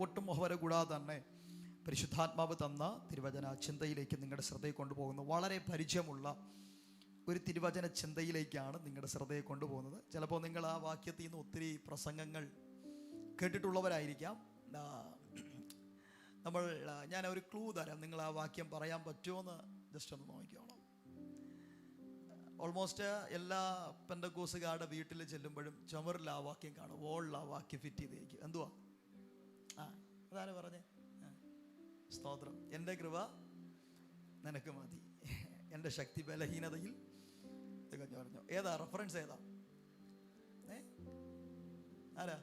ഒട്ടും മോഹവര കൂടാതെ തന്നെ പരിശുദ്ധാത്മാവ് തന്ന തിരുവചന ചിന്തയിലേക്ക് നിങ്ങളുടെ ശ്രദ്ധയെ കൊണ്ടുപോകുന്നു. വളരെ പരിചയമുള്ള ഒരു തിരുവചന ചിന്തയിലേക്കാണ് നിങ്ങളുടെ ശ്രദ്ധയെ കൊണ്ടുപോകുന്നത്. ചിലപ്പോൾ നിങ്ങൾ ആ വാക്യത്തിൽ നിന്ന് ഒത്തിരി പ്രസംഗങ്ങൾ കേട്ടിട്ടുള്ളവരായിരിക്കാം. ഞാൻ ഒരു ക്ലൂ തരാം. നിങ്ങൾ ആ വാക്യം പറയാൻ പറ്റുമോ എന്ന് ജസ്റ്റ് ഒന്ന് നോക്കിക്കോണം. ഓൾമോസ്റ്റ് എല്ലാ പെന്തക്കോസുകാരുടെ വീട്ടിൽ ചെല്ലുമ്പോഴും ചുമരിൽ ആ വാക്യം കാണും, വോളിൽ ആ വാക്യം ഫിറ്റ് ചെയ്തേക്കും. എന്തുവാ? അതാണ് പറഞ്ഞേ, സ്തോത്രം. എൻ്റെ കൃപ നിനക്ക് മതി, എൻ്റെ ശക്തി ബലഹീനതയിൽ തികഞ്ഞു പറഞ്ഞു. ഏതാ റെഫറൻസ്? ഏതാ? ആരാ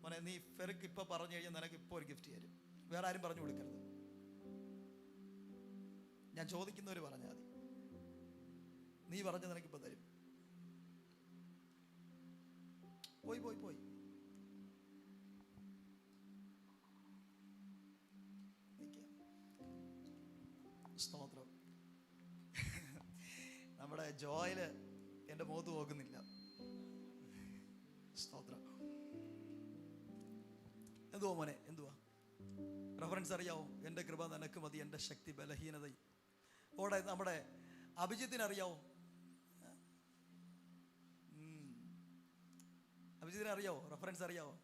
മോനെ? നീ ഫെർക്ക് ഇപ്പം പറഞ്ഞു കഴിഞ്ഞാൽ നിനക്ക് ഇപ്പോൾ ഒരു ഗിഫ്റ്റ് തരും. വേറെ ആരും പറഞ്ഞു കൊടുക്കരുത്, ഞാൻ ചോദിക്കുന്നവർ പറഞ്ഞാൽ മതി. നീ പറഞ്ഞ നിനക്കിപ്പോൾ തരും. പോയി പോയി പോയി സ്തോത്രം. നമ്മുടെ ജോയില് എൻ്റെ മുഖത്ത് നോക്കുന്നില്ല. സ്തോത്രം. എന്തുവാ മോനെ? എന്തുവാ റെഫറൻസ് അറിയാവോ? എൻ്റെ കൃപ നിനക്ക് മതി, എൻ്റെ ശക്തി ബലഹീനതയിൽ. ഓടെ നമ്മുടെ അഭിജിത്തിനറിയാവോ? അഭിജിത്തിനറിയാവോ? റെഫറൻസ് അറിയാവോ?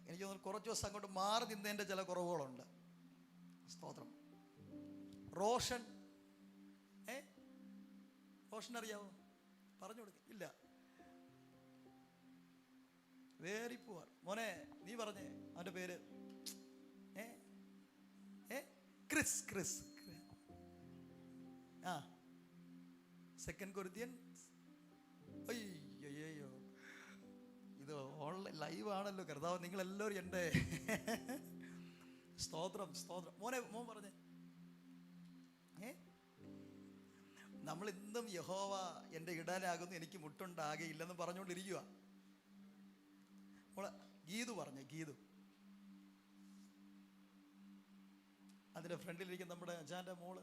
എനിക്ക് തോന്നുന്നു കുറച്ച് ദിവസം അങ്ങോട്ട് മാറി നിന്നതിൻ്റെ ചില കുറവുകളുണ്ട്. സ്തോത്രം. റോഷൻ, റോഷൻ അറിയാവോ? പറഞ്ഞു കൊടുക്ക. ഇല്ല, വെരി പുവർ. മോനെ നീ പറഞ്ഞേ അവൻ്റെ പേര്. ക്രിസ്. ക്രിസ്. ആ, 2 കൊരിന്ത്യൻസ്. അയ്യോ, ഇത് ഓൺലൈൻ ലൈവ് ആണല്ലോ. കർത്താവ് നിങ്ങളെല്ലാവരും എൻ്റെ സ്തോത്രം സ്തോത്രം. മോൻ പറഞ്ഞേ. നമ്മൾ ഇന്നും യഹോവ എൻ്റെ ഇടലാകുന്നു, എനിക്ക് മുട്ടുണ്ടാകയില്ലെന്ന് പറഞ്ഞുകൊണ്ടിരിക്കുക. മോളെ ഗീതു പറഞ്ഞേ. ഗീതു അതിൻ്റെ ഫ്രണ്ടിലിരിക്കുന്ന നമ്മുടെ അച്ഛൻ്റെ മോള്.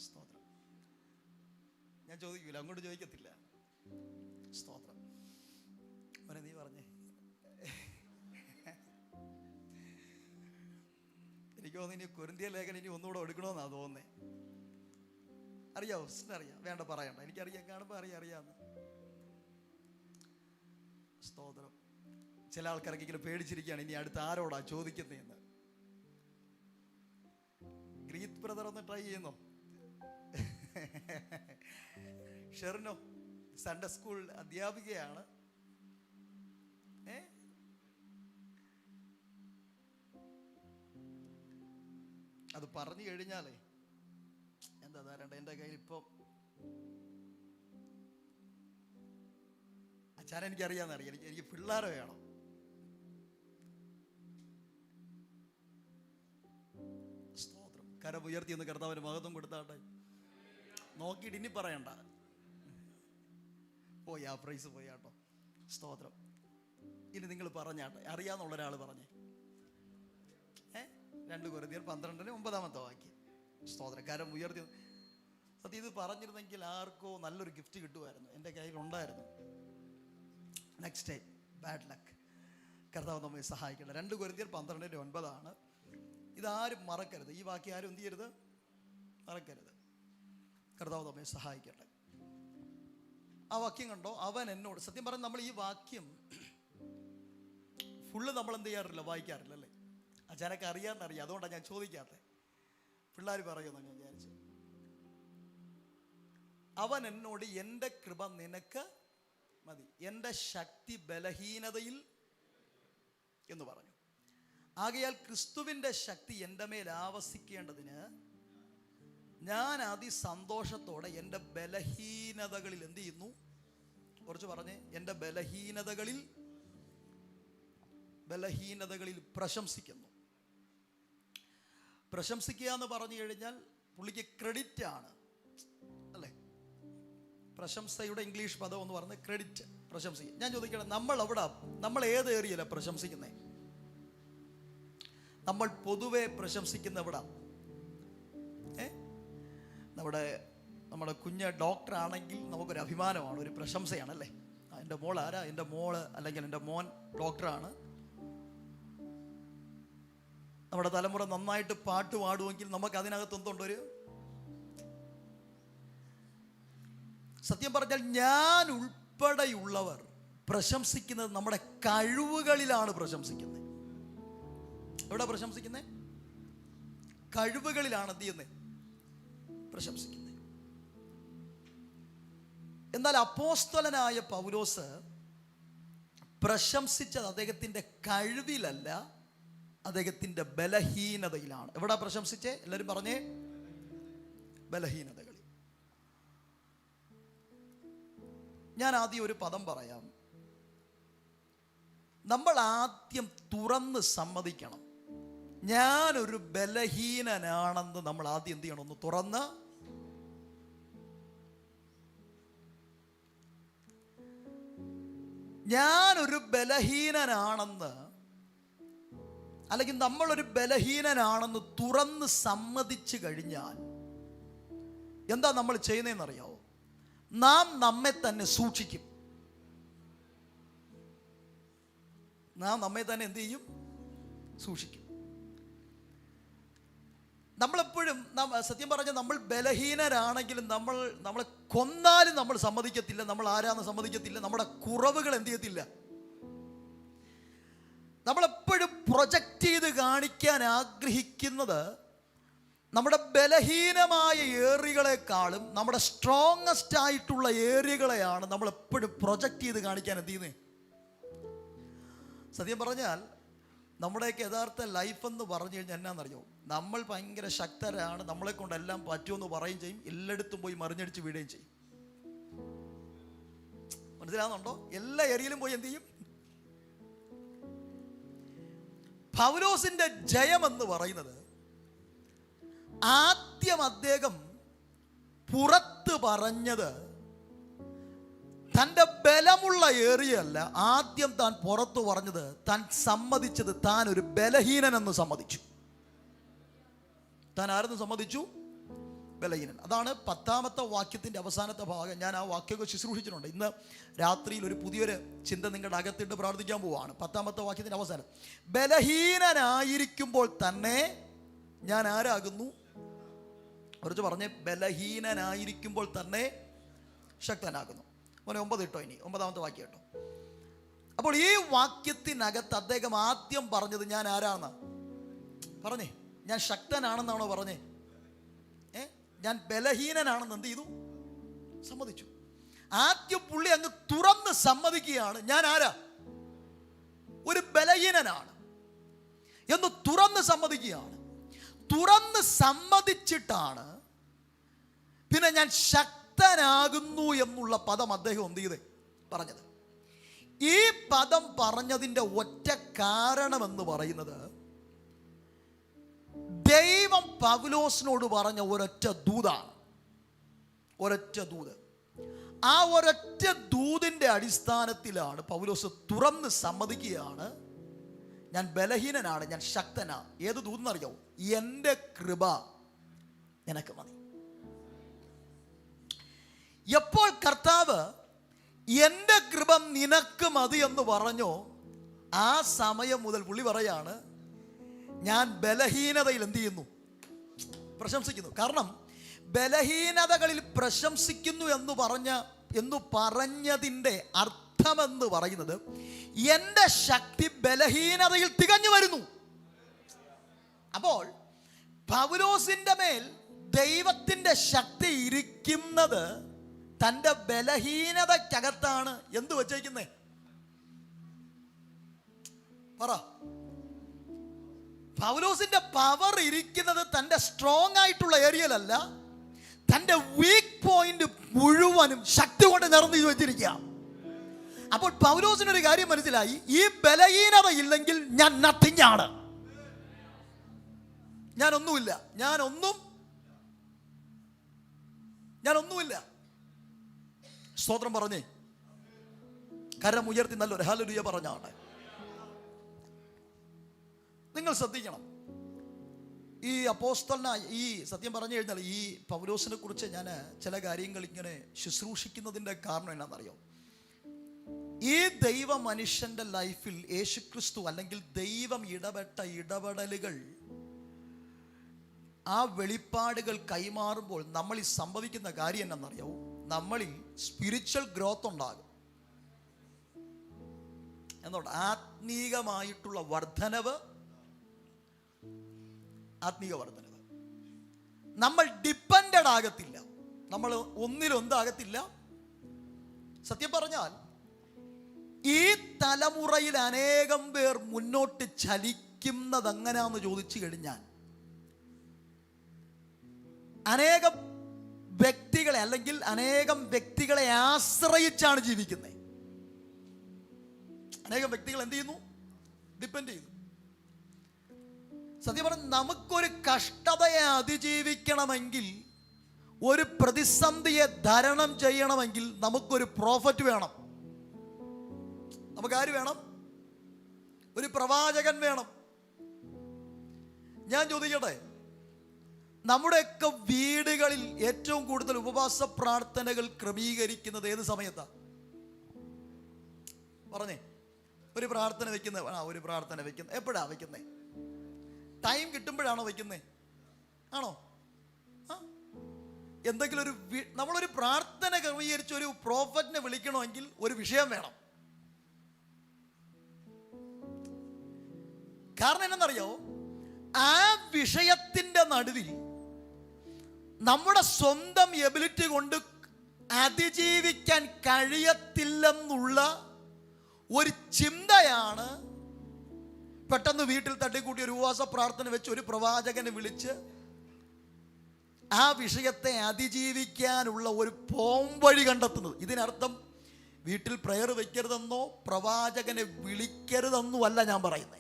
സ്തോത്രം. ഞാൻ ചോദിക്കൂല, അങ്ങോട്ട് ചോദിക്കത്തില്ല. സ്തോത്രം. മോനെ നീ പറഞ്ഞേ. എനിക്ക് തോന്നുന്നു ഇനി കൊരിന്ത്യ ലേഖനം ഇനി ഒന്നുകൂടെ എടുക്കണമെന്നാണ് തോന്നുന്നേ. അറിയാവോ? അറിയാം, വേണ്ട പറയണ്ട. എനിക്കറിയാം, കാണുമ്പോൾ അറിയാമെന്ന്. സ്തോത്രം. ചില ആൾക്കാരൊക്കെ ഇങ്ങനെ പേടിച്ചിരിക്കുകയാണ്, ഇനി അടുത്ത് ആരോടാ ചോദിക്കുന്നതെന്ന്. ഗ്രീത്ത് ബ്രദർ ഒന്ന് ട്രൈ ചെയ്യുന്നോ? ഷെറിനോ സൺഡേ സ്കൂൾ അധ്യാപികയാണ്. അത് പറഞ്ഞു കഴിഞ്ഞാലേ എന്താ തരണ്ട? എൻ്റെ കയ്യിൽ ഇപ്പം അച്ഛനെ എനിക്കറിയാമെന്നറിയാം. എനിക്ക് പിള്ളേരെ വേണം. സ്തോത്രം. കരം ഉയർത്തി എന്ന് കർത്താവിന് മഹത്വം കൊടുത്താട്ടെ. നോക്കിയിട്ട് ഇനി പറയണ്ട. പോയി ആ പ്രൈസ് പോയി കേട്ടോ. സ്തോത്രം. ഇനി നിങ്ങൾ പറഞ്ഞാട്ടെ, അറിയാന്നുള്ള ഒരാൾ പറഞ്ഞേ. 2 കൊരിന്ത്യർ 12:9 വാക്യം. സ്തോത്രം. കരം ഉയർത്തി. സത്യം ഇത് പറഞ്ഞിരുന്നെങ്കിൽ ആർക്കോ നല്ലൊരു ഗിഫ്റ്റ് കിട്ടുമായിരുന്നു. എൻ്റെ കയ്യിലുണ്ടായിരുന്നു. Next time bad luck. കർത്താവ് നമ്മെ സഹായിക്കട്ടെ. 2 കൊരിന്ത്യർ 12:9 ഇതാരും മറക്കരുത്. ഈ വാക്യം ആരും എന്ത് ചെയ്യരുത്? മറക്കരുത്. കർത്താവ് നമ്മെ സഹായിക്കട്ടെ. ആ വാക്യം കണ്ടോ? അവൻ എന്നോട്. സത്യം പറഞ്ഞാൽ നമ്മൾ ഈ വാക്യം ഫുള്ള് നമ്മൾ എന്ത് ചെയ്യാറില്ല, വായിക്കാറില്ല അല്ലേ? അച്ഛനൊക്കെ അറിയാമെന്നറിയാം, അതുകൊണ്ടാണ് ഞാൻ ചോദിക്കാത്തത്. പിള്ളേർ പറയുമെന്നാണ് ഞാൻ വിചാരിച്ചത്. അവൻ എന്നോട് എൻ്റെ കൃപ നിനക്ക് മതി, എൻ്റെ ശക്തി ബലഹീനതയിൽ എന്ന് പറഞ്ഞു. ആകയാൽ ക്രിസ്തുവിൻ്റെ ശക്തി എൻ്റെ മേൽ ആവസിക്കേണ്ടതിന് ഞാൻ അതിസന്തോഷത്തോടെ എൻ്റെ ബലഹീനതകളിൽ എന്ത് ചെയ്യുന്നു? കുറച്ച് പറഞ്ഞേ. എൻ്റെ ബലഹീനതകളിൽ പ്രശംസിക്കുന്നു. പ്രശംസിക്കുക എന്ന് പറഞ്ഞു കഴിഞ്ഞാൽ പുള്ളിക്ക് ക്രെഡിറ്റ് ആണ് അല്ലേ? പ്രശംസയുടെ ഇംഗ്ലീഷ് പദം എന്ന് പറഞ്ഞ് ക്രെഡിറ്റ്, പ്രശംസിക്കുക. ഞാൻ ചോദിക്കണം, നമ്മൾ ഏത് ഏരിയയിലാണ് പ്രശംസിക്കുന്നത്? നമ്മൾ പൊതുവെ പ്രശംസിക്കുന്ന എവിടെ? നമ്മുടെ കുഞ്ഞ് ഡോക്ടറാണെങ്കിൽ നമുക്കൊരു അഭിമാനമാണ്, ഒരു പ്രശംസയാണല്ലേ. എൻ്റെ മോൾ ആരാ? എൻ്റെ മോള് അല്ലെങ്കിൽ എൻ്റെ മോൻ ഡോക്ടറാണ്. നമ്മുടെ തലമുറ നന്നായിട്ട് പാട്ട് പാടുമെങ്കിൽ നമുക്ക് അതിനകത്ത് എന്തുണ്ടൊരു സത്യം പറഞ്ഞാൽ ഞാൻ ഉൾപ്പെടെയുള്ളവർ പ്രശംസിക്കുന്നത് നമ്മുടെ കഴിവുകളിലാണ് പ്രശംസിക്കുന്നത്. എവിടെ പ്രശംസിക്കുന്നത്? കഴിവുകളിലാണ് എന്ത് ചെയ്യുന്നത്? പ്രശംസിക്കുന്നത്. എന്നാൽ അപ്പോസ്തലനായ പൗലോസ് പ്രശംസിച്ചത് അദ്ദേഹത്തിൻ്റെ കഴിവിലല്ല, അദ്ദേഹത്തിൻ്റെ ബലഹീനതയിലാണ്. എവിടെ പ്രശംസിച്ചേ? എല്ലാവരും പറഞ്ഞേ, ബലഹീനതകളിൽ. ഞാൻ ആദ്യം ഒരു പദം പറയാം. നമ്മൾ ആദ്യം തുറന്ന് സമ്മതിക്കണം, ഞാനൊരു ബലഹീനനാണെന്ന്. നമ്മൾ ആദ്യം എന്ത് ചെയ്യണം? ഒന്ന് തുറന്ന്. ഞാനൊരു ബലഹീനനാണെന്ന്, അല്ലെങ്കിൽ നമ്മളൊരു ബലഹീനനാണെന്ന് തുറന്ന് സമ്മതിച്ചു കഴിഞ്ഞാൽ എന്താ നമ്മൾ ചെയ്യുന്നതെന്നറിയാവോ? നാം നമ്മെ തന്നെ സൂക്ഷിക്കും. നാം നമ്മെ തന്നെ എന്ത് ചെയ്യും? സൂക്ഷിക്കും. നമ്മളെപ്പോഴും സത്യം പറഞ്ഞാൽ നമ്മൾ ബലഹീനരാണെങ്കിലും നമ്മളെ കൊന്നാലും നമ്മൾ സമ്മതിക്കത്തില്ല, നമ്മൾ ആരാന്ന് സമ്മതിക്കത്തില്ല, നമ്മുടെ കുറവുകൾ എന്ത് ചെയ്യത്തില്ല. നമ്മളെപ്പോഴും പ്രൊജക്റ്റ് ചെയ്ത് കാണിക്കാൻ ആഗ്രഹിക്കുന്നത് നമ്മുടെ ബലഹീനമായ ഏരിയകളെക്കാളും നമ്മുടെ സ്ട്രോങ്ങസ്റ്റ് ആയിട്ടുള്ള ഏരിയകളെയാണ് നമ്മളെപ്പോഴും പ്രൊജക്റ്റ് ചെയ്ത് കാണിക്കാൻ എന്ത് ചെയ്യുന്നത്. സത്യം പറഞ്ഞാൽ നമ്മുടെയൊക്കെ യഥാർത്ഥ ലൈഫ് എന്ന് പറഞ്ഞു കഴിഞ്ഞാൽ എന്നാണെന്നറിയോ? നമ്മൾ ഭയങ്കര ശക്തരാണ്, നമ്മളെ കൊണ്ടെല്ലാം പറ്റുമെന്ന് പറയുകയും ചെയ്യും, എല്ലായിടത്തും പോയി മറിഞ്ഞടിച്ച് വീഴുകയും ചെയ്യും. മനസ്സിലാവുന്നുണ്ടോ? എല്ലാ ഏരിയയിലും പോയി എന്ത് ചെയ്യും? പൗലോസിന്റെ ജയം എന്ന് പറയുന്നത് ആദ്യം അദ്ദേഹം പുറത്ത് പറഞ്ഞത് തൻ്റെ ബലമുള്ള ഏറിയല്ല. ആദ്യം താൻ പുറത്തു പറഞ്ഞത്, താൻ സമ്മതിച്ചത് താൻ ഒരു ബലഹീനനെന്ന് സമ്മതിച്ചു. താൻ ആരെന്ന് സമ്മതിച്ചു? ബലഹീനൻ. അതാണ് 10ാമത്തെ വാക്യത്തിൻ്റെ അവസാനത്തെ ഭാഗം. ഞാൻ ആ വാക്യമൊക്കെ ശുശ്രൂഷിച്ചിട്ടുണ്ട്. ഇന്ന് രാത്രിയിൽ ഒരു പുതിയൊരു ചിന്ത നിങ്ങളുടെ അകത്തിട്ട് പ്രാർത്ഥിക്കാൻ പോവുകയാണ്. 10ാമത്തെ വാക്യത്തിൻ്റെ അവസാനം, ബലഹീനനായിരിക്കുമ്പോൾ തന്നെ ഞാൻ ആരാകുന്നു? കുറച്ച് പറഞ്ഞേ, ബലഹീനനായിരിക്കുമ്പോൾ തന്നെ ശക്തനാകുന്നു. 9 ഇട്ടോ, ഇനി 9ാമത്തെ വാക്യം കേട്ടോ. അപ്പോൾ ഈ വാക്യത്തിനകത്ത് അദ്ദേഹം ആദ്യം പറഞ്ഞത് ഞാൻ ആരാണെന്നാ പറഞ്ഞേ? ഞാൻ ശക്തനാണെന്നാണോ പറഞ്ഞേ? ഞാൻ ബലഹീനനാണെന്ന് എന്ത് ചെയ്തു? സമ്മതിച്ചു. ആദ്യം പുള്ളി അങ്ങ് തുറന്ന് സമ്മതിക്കുകയാണ്, ഞാൻ ആരാ? ഒരു ബലഹീനനാണ് എന്ന് തുറന്ന് സമ്മതിക്കുകയാണ്. തുറന്ന് സമ്മതിച്ചിട്ടാണ് പിന്നെ ഞാൻ ശക്തനാകുന്നു എന്നുള്ള പദം അദ്ദേഹം എന്ത് ചെയ്തേ? പറഞ്ഞത്. ഈ പദം പറഞ്ഞതിൻ്റെ ഒറ്റ കാരണമെന്ന് പറയുന്നത്, ദൈവം പൗലോസിനോട് പറഞ്ഞ ഒരൊറ്റ ദൂതാണ്. ഒരൊറ്റ ദൂത്. ആ ഒരൊറ്റ ദൂതിൻ്റെ അടിസ്ഥാനത്തിലാണ് പൗലോസ് തുറന്ന് സമ്മതിക്കുകയാണ്, ഞാൻ ബലഹീനനാണ്, ഞാൻ ശക്തനാണ്. ഏത് ദൂതെന്നറിയാവോ? എൻ്റെ കൃപ നിനക്ക് മതി. എപ്പോൾ കർത്താവ് എൻ്റെ കൃപ നിനക്ക് മതി എന്ന് പറഞ്ഞോ, ആ സമയം മുതൽ പുള്ളി പറയാണ്, ഞാൻ ബലഹീനതയിൽ എന്ത് ചെയ്യുന്നു? പ്രശംസിക്കുന്നു. കാരണം ബലഹീനതകളിൽ പ്രശംസിക്കുന്നു എന്ന് പറഞ്ഞതിൻ്റെ അർത്ഥമെന്ന് പറയുന്നത്, എൻ്റെ ശക്തി ബലഹീനതയിൽ തികഞ്ഞു വരുന്നു. അപ്പോൾ പൗലോസിന്റെ മേൽ ദൈവത്തിൻ്റെ ശക്തി ഇരിക്കുന്നത് തൻ്റെ ബലഹീനതയ്ക്കകത്താണ്. എന്ത് വച്ചേക്കുന്നേ? പറ. പൗലോസിന്റെ പവർ ഇരിക്കുന്നത് തൻ്റെ സ്ട്രോങ് ആയിട്ടുള്ള ഏരിയയിലല്ല, തൻ്റെ വീക്ക് പോയിന്റ് മുഴുവനും ശക്തി കൊണ്ട് നിറഞ്ഞു വെച്ചിരിക്കുക. അപ്പോൾ പൗലോസിനൊരു കാര്യം മനസ്സിലായി, ഈ ബലഹീനത ഇല്ലെങ്കിൽ ഞാൻ നത്തിങ് ആണ്, ഞാനൊന്നുമില്ല, ഞാനൊന്നുമില്ല. സ്തോത്രം പറഞ്ഞേ, കരം ഉയർത്തി നല്ലൊരു ഹല്ലേലൂയ പറഞ്ഞാണ്. നിങ്ങൾ ശ്രദ്ധിക്കണം, ഈ അപ്പോസ്തലനായ ഈ സത്യം പറഞ്ഞു കഴിഞ്ഞാൽ ഈ പൗലോസിനെ കുറിച്ച് ഞാൻ ചില കാര്യങ്ങൾ ഇങ്ങനെ ശുശ്രൂഷിക്കുന്നതിൻ്റെ കാരണം എന്നാണെന്നറിയോ? ഈ ദൈവ മനുഷ്യന്റെ ലൈഫിൽ യേശുക്രിസ്തു അല്ലെങ്കിൽ ദൈവം ഇടപെട്ട ഇടപെടലുകൾ, ആ വെളിപ്പാടുകൾ കൈമാറുമ്പോൾ നമ്മളിൽ സംഭവിക്കുന്ന കാര്യം എന്നറിയാവൂ, നമ്മളിൽ സ്പിരിച്വൽ ഗ്രോത്ത് ഉണ്ടാകും. എന്തുകൊണ്ട്? ആത്മീകമായിട്ടുള്ള വർധനവ്. ആത്മീക വർധനവ്. നമ്മൾ ഡിപ്പെൻഡഡ് ആകത്തില്ല, നമ്മൾ ഒന്നിലൊന്നാകത്തില്ല. സത്യം പറഞ്ഞാൽ ഈ തലമുറയിൽ അനേകം പേർ മുന്നോട്ട് ചലിക്കുന്നത് എങ്ങനെയാണെന്ന് ചോദിച്ചു കഴിഞ്ഞാൽ, അനേകം വ്യക്തികളെ അല്ലെങ്കിൽ അനേകം വ്യക്തികളെ ആശ്രയിച്ചാണ് ജീവിക്കുന്നത്. അനേകം വ്യക്തികൾ എന്ത് ചെയ്യുന്നു? ഡിപ്പെൻഡ് ചെയ്യുന്നു. സത്യം പറഞ്ഞാൽ നമുക്കൊരു കഷ്ടതയെ അതിജീവിക്കണമെങ്കിൽ, ഒരു പ്രതിസന്ധിയെ തരണം ചെയ്യണമെങ്കിൽ നമുക്കൊരു പ്രോഫറ്റ് വേണം. നമുക്കാര് വേണം? ഒരു പ്രവാചകൻ വേണം. ഞാൻ ചോദിക്കട്ടെ, നമ്മുടെയൊക്കെ വീടുകളിൽ ഏറ്റവും കൂടുതൽ ഉപവാസ പ്രാർത്ഥനകൾ ക്രമീകരിക്കുന്നത് ഏത് സമയത്താണ്? പറഞ്ഞേ. ഒരു പ്രാർത്ഥന വെക്കുന്നത്, ഒരു പ്രാർത്ഥന വെക്കുന്നത് എപ്പോഴാണ് വെക്കുന്നത്? ടൈം കിട്ടുമ്പോഴാണോ വെക്കുന്നത്? ആണോ? എന്തെങ്കിലും നമ്മളൊരു പ്രാർത്ഥന ക്രമീകരിച്ച് ഒരു പ്രോഫറ്റിനെ വിളിക്കണമെങ്കിൽ ഒരു വിഷയം വേണം. കാരണം എന്നറിയോ? ആ വിഷയത്തിന്റെ നടുവിൽ നമ്മുടെ സ്വന്തം എബിലിറ്റി കൊണ്ട് അതിജീവിക്കാൻ കഴിയത്തില്ലെന്നുള്ള ഒരു ചിന്തയാണ് പെട്ടെന്ന് വീട്ടിൽ തട്ടിക്കൂട്ടി ഒരു ഉപവാസ പ്രാർത്ഥന വെച്ച് ഒരു പ്രവാചകനെ വിളിച്ച് ആ വിഷയത്തെ അതിജീവിക്കാനുള്ള ഒരു പോംവഴി കണ്ടെത്തുന്നത്. ഇതിനർത്ഥം വീട്ടിൽ പ്രയർ വെക്കരുതെന്നോ പ്രവാചകനെ വിളിക്കരുതെന്നോ അല്ല ഞാൻ പറയുന്നത്.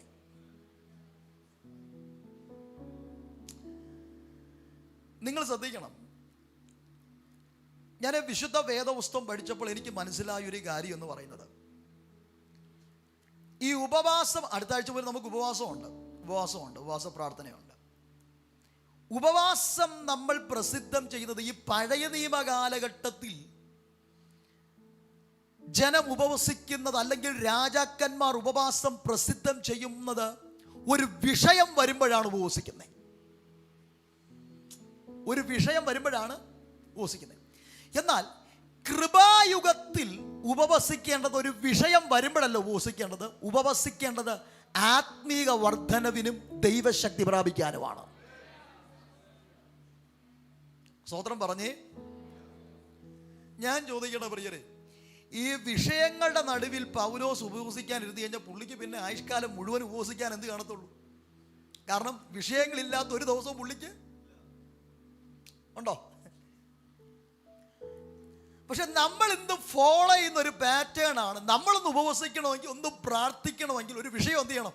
നിങ്ങൾ ശ്രദ്ധിക്കണം. ഞാൻ വിശുദ്ധ വേദപുസ്തകം പഠിച്ചപ്പോൾ എനിക്ക് മനസ്സിലായ ഒരു കാര്യം എന്ന് പറയുന്നത്, ഈ ഉപവാസം, അടുത്ത ആഴ്ച മുതൽ നമുക്ക് ഉപവാസമുണ്ട്, ഉപവാസ പ്രാർത്ഥനയുണ്ട്. ഉപവാസം നമ്മൾ പ്രസിദ്ധം ചെയ്യുന്നത് ഈ പഴയ നിയമ കാലഘട്ടത്തിൽ ജനം ഉപവസിക്കുന്നത്, അല്ലെങ്കിൽ രാജാക്കന്മാർ ഉപവാസം പ്രസിദ്ധം ചെയ്യുന്നത് ഒരു വിഷയം വരുമ്പോഴാണ് ഉപവസിക്കുന്നത്. ഒരു വിഷയം വരുമ്പോഴാണ് ഉപവസിക്കുന്നത്. എന്നാൽ കൃപായുഗത്തിൽ ഉപവസിക്കേണ്ടത് ഒരു വിഷയം വരുമ്പോഴല്ല ഉപവസിക്കേണ്ടത്. ഉപവസിക്കേണ്ടത് ആത്മീക വർധനവിനും ദൈവശക്തി പ്രാപിക്കാനുമാണ്. സ്തോത്രം പറഞ്ഞേ. ഞാൻ ചോദിക്കട്ടെ പ്രിയരെ, ഈ വിഷയങ്ങളുടെ നടുവിൽ പൗലോസ് ഉപവസിക്കാൻ ഇരുന്ന് കഴിഞ്ഞാൽ പുള്ളിക്ക് പിന്നെ ആയുഷ്കാലം മുഴുവൻ ഉപവസിക്കാൻ എന്ത് കാണത്തുള്ളൂ? കാരണം വിഷയങ്ങളില്ലാത്ത ഒരു ദിവസവും പുള്ളിക്ക് ഉണ്ടോ? പക്ഷെ നമ്മൾ ഇന്ന് ഫോളോ ചെയ്യുന്ന ഒരു പാറ്റേൺ ആണ്. നമ്മളൊന്ന് ഉപവസിക്കണമെങ്കിൽ, ഒന്ന് പ്രാർത്ഥിക്കണമെങ്കിൽ ഒരു വിഷയം എന്ത് ചെയ്യണം?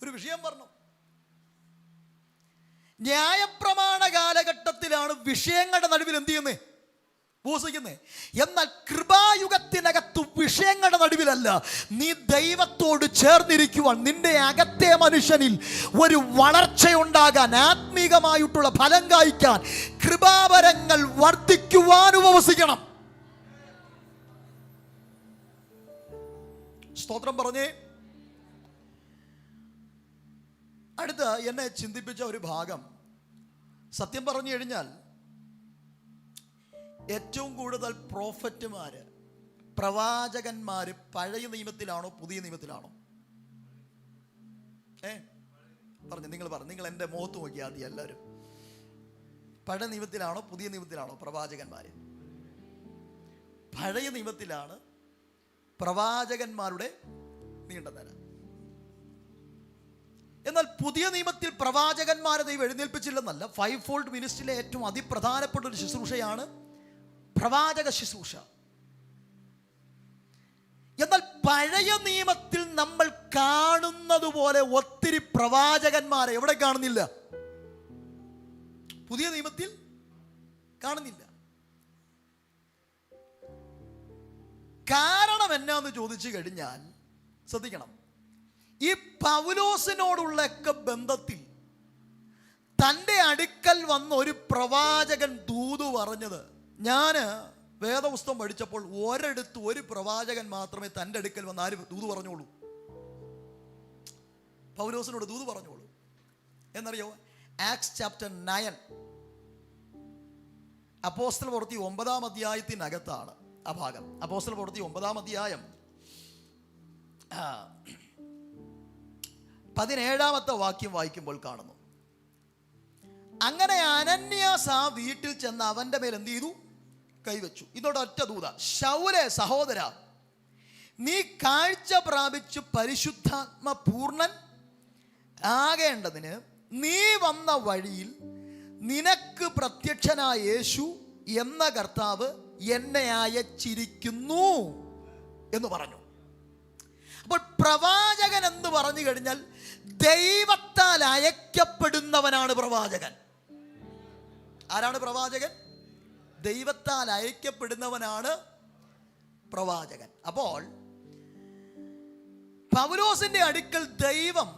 ഒരു വിഷയം പറഞ്ഞു. ന്യായപ്രമാണ കാലഘട്ടത്തിലാണ് വിഷയങ്ങളുടെ നടുവിൽ എന്ത് ചെയ്യുന്നത്? ഉപവസിക്കുന്നത്. എന്നാൽ കൃപായുഗത്തിനകത്ത് വിഷയങ്ങളുടെ നടുവിലല്ല, നീ ദൈവത്തോട് ചേർന്നിരിക്കുവാൻ, നിന്റെ അകത്തെ മനുഷ്യനിൽ ഒരു വളർച്ചയുണ്ടാകാൻ, ആത്മീകമായിട്ടുള്ള ഫലം കായ്ക്കാൻ, കൃപാവരങ്ങൾ വർദ്ധിക്കുവാൻ ഉപവസിക്കണം. സ്തോത്രം പറഞ്ഞേ. അടുത്ത എന്നെ ചിന്തിപ്പിച്ച ഒരു ഭാഗം, സത്യം പറഞ്ഞു കഴിഞ്ഞാൽ ഏറ്റവും കൂടുതൽ പ്രോഫറ്റുമാര്, പ്രവാചകന്മാര് പഴയ നിയമത്തിലാണോ പുതിയ നിയമത്തിലാണോ? പറഞ്ഞു, നിങ്ങൾ പറഞ്ഞു, നിങ്ങൾ എൻ്റെ മുഖത്ത് നോക്കിയാൽ മതി എല്ലാവരും. പഴയ നിയമത്തിലാണോ പുതിയ നിയമത്തിലാണോ പ്രവാചകന്മാര്? പഴയ നിയമത്തിലാണ് പ്രവാചകന്മാരുടെ നീണ്ട നിര. എന്നാൽ പുതിയ നിയമത്തിൽ പ്രവാചകന്മാരെ ദൈവം എഴുന്നേൽപ്പിച്ചില്ലെന്നല്ല. 5 ഫോൾഡ് മിനിസ്ട്രിയിലെ ഏറ്റവും അതിപ്രധാനപ്പെട്ട ഒരു ശുശ്രൂഷയാണ് പ്രവാചക ശുശ്രൂഷ. എന്നാൽ പഴയ നിയമത്തിൽ നമ്മൾ കാണുന്നത് പോലെ ഒത്തിരി പ്രവാചകന്മാരെ എവിടെ കാണുന്നില്ല? പുതിയ നിയമത്തിൽ കാണുന്നില്ല. കാരണം എന്നാന്ന് ചോദിച്ചു കഴിഞ്ഞാൽ ശ്രദ്ധിക്കണം, ഈ പൗലോസിനോടുള്ള ഒക്കെ ബന്ധത്തിൽ തൻ്റെ അടുക്കൽ വന്ന ഒരു പ്രവാചകൻ ദൂത് പറഞ്ഞത്, ഞാൻ വേദപുസ്തകം പഠിച്ചപ്പോൾ ഒരിടത്ത് ഒരു പ്രവാചകൻ മാത്രമേ തൻ്റെ അടുക്കൽ വന്ന് ആര് ദൂത് പറഞ്ഞോളൂ? പൗലോസിനോട് ദൂത് പറഞ്ഞോളൂ. എന്നറിയോ? ആക്ട്സ് ചാപ്റ്റർ 9 അപ്പോസ്തല പ്രവൃത്തി 9-ാം അധ്യായത്തിനകത്താണ് ആ ഭാഗം. അപ്പോസ്തല പ്രവൃത്തി 9-ാം അധ്യായം 17-ാമത്തെ വാക്യം വായിക്കുമ്പോൾ കാണുന്നു, അങ്ങനെ അനന്യാസ് ആ വീട്ടിൽ ചെന്ന് അവൻ്റെ മേൽ എന്ത് ചെയ്തു? കൈവച്ചു. ഇതോടെ ഒറ്റ ദൂത, ശൗലേ സഹോദര, നീ കാഴ്ച പ്രാപിച്ചു പരിശുദ്ധാത്മ പൂർണ്ണൻ ആകേണ്ടതിന് നീ വന്ന വഴിയിൽ നിനക്ക് പ്രത്യക്ഷനായ യേശു എന്ന കർത്താവ് എന്നെ അയച്ചിരിക്കുന്നു എന്ന് പറഞ്ഞു. അപ്പോൾ പ്രവാചകൻ എന്ന് പറഞ്ഞു കഴിഞ്ഞാൽ ദൈവത്താൽ അയക്കപ്പെടുന്നവനാണ് പ്രവാചകൻ. ആരാണ് പ്രവാചകൻ? ദൈവത്താൽ അയക്കപ്പെടുന്നവനാണ് പ്രവാചകൻ. അപ്പോൾ പൗലോസിന്റെ അടുക്കൽ ദൈവം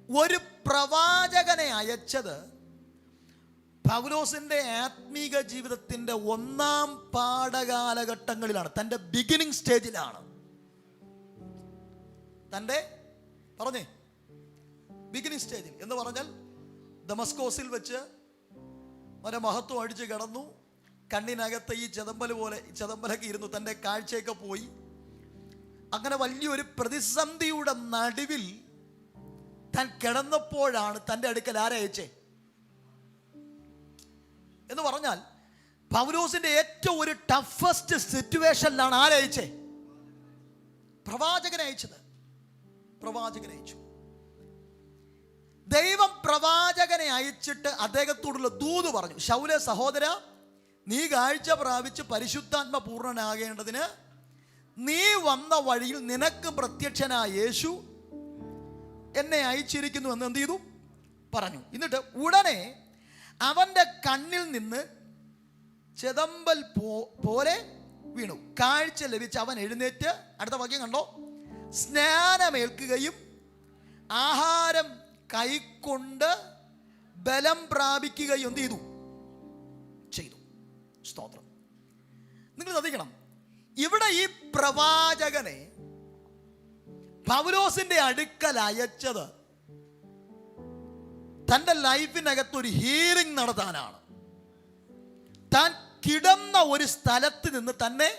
ഒരു പ്രവാചകനെ അയച്ചത് പൗലോസിന്റെ ആത്മീക ജീവിതത്തിന്റെ 1-ാം പാഠകാലഘട്ടങ്ങളിലാണ്, തൻ്റെ ബിഗിനിങ് സ്റ്റേജിലാണ്. തൻ്റെ പറഞ്ഞേ ബിഗിനിങ് സ്റ്റേജിൽ എന്ന് പറഞ്ഞാൽ ദമസ്കോസിൽ വെച്ച് അവരെ മഹത്വം അടിച്ച് കിടന്നു. കണ്ണിനകത്ത് ഈ ചെതമ്പലൊക്കെ ഇരുന്നു, തൻ്റെ കാഴ്ചയൊക്കെ പോയി. അങ്ങനെ വലിയൊരു പ്രതിസന്ധിയുടെ നടുവിൽ താൻ കിടന്നപ്പോഴാണ് തൻ്റെ അടുക്കൽ ആരയച്ചേ എന്ന് പറഞ്ഞാൽ പൗലോസിന്റെ ഏറ്റവും ഒരു ടഫസ്റ്റ് സിറ്റുവേഷനിലാണ് ആരയച്ചേ? പ്രവാചകനെ അയച്ചത്. പ്രവാചകനെ അയച്ചു. ദൈവം പ്രവാചകനെ അയച്ചിട്ട് അദ്ദേഹത്തോടുള്ള ദൂത് പറഞ്ഞു, ശൗലേ സഹോദര, നീ കാഴ്ച പ്രാപിച്ച് പരിശുദ്ധാത്മ പൂർണ്ണനാകേണ്ടതിന് നീ വന്ന വഴിയിൽ നിനക്ക് പ്രത്യക്ഷനായ യേശു എന്നെ അയച്ചിരിക്കുന്നു എന്ന് എന്ത് ചെയ്തു? പറഞ്ഞു. എന്നിട്ട് ഉടനെ അവൻ്റെ കണ്ണിൽ നിന്ന് ചെതമ്പൽ പോലെ വീണു. കാഴ്ച ലഭിച്ച് അവൻ എഴുന്നേറ്റ്, അടുത്ത വാക്യം കണ്ടോ, സ്നാനമേൽക്കുകയും ആഹാരം കൈക്കൊണ്ട് ബലം പ്രാപിക്കുകയും എന്ത് ചെയ്തു. സ്തോത്രം. നിങ്ങൾ ശ്രദ്ധിക്കണം, ഇവിടെ ഈ പ്രവാചകനെ പൗലോസിന്റെ അടുക്കൽ അയച്ചത് തൻ്റെ ലൈഫിനകത്ത് ഒരു ഹീലിംഗ് നടത്താനാണ്. താൻ കിടന്ന ഒരു സ്ഥലത്ത് നിന്ന് തന്നെ,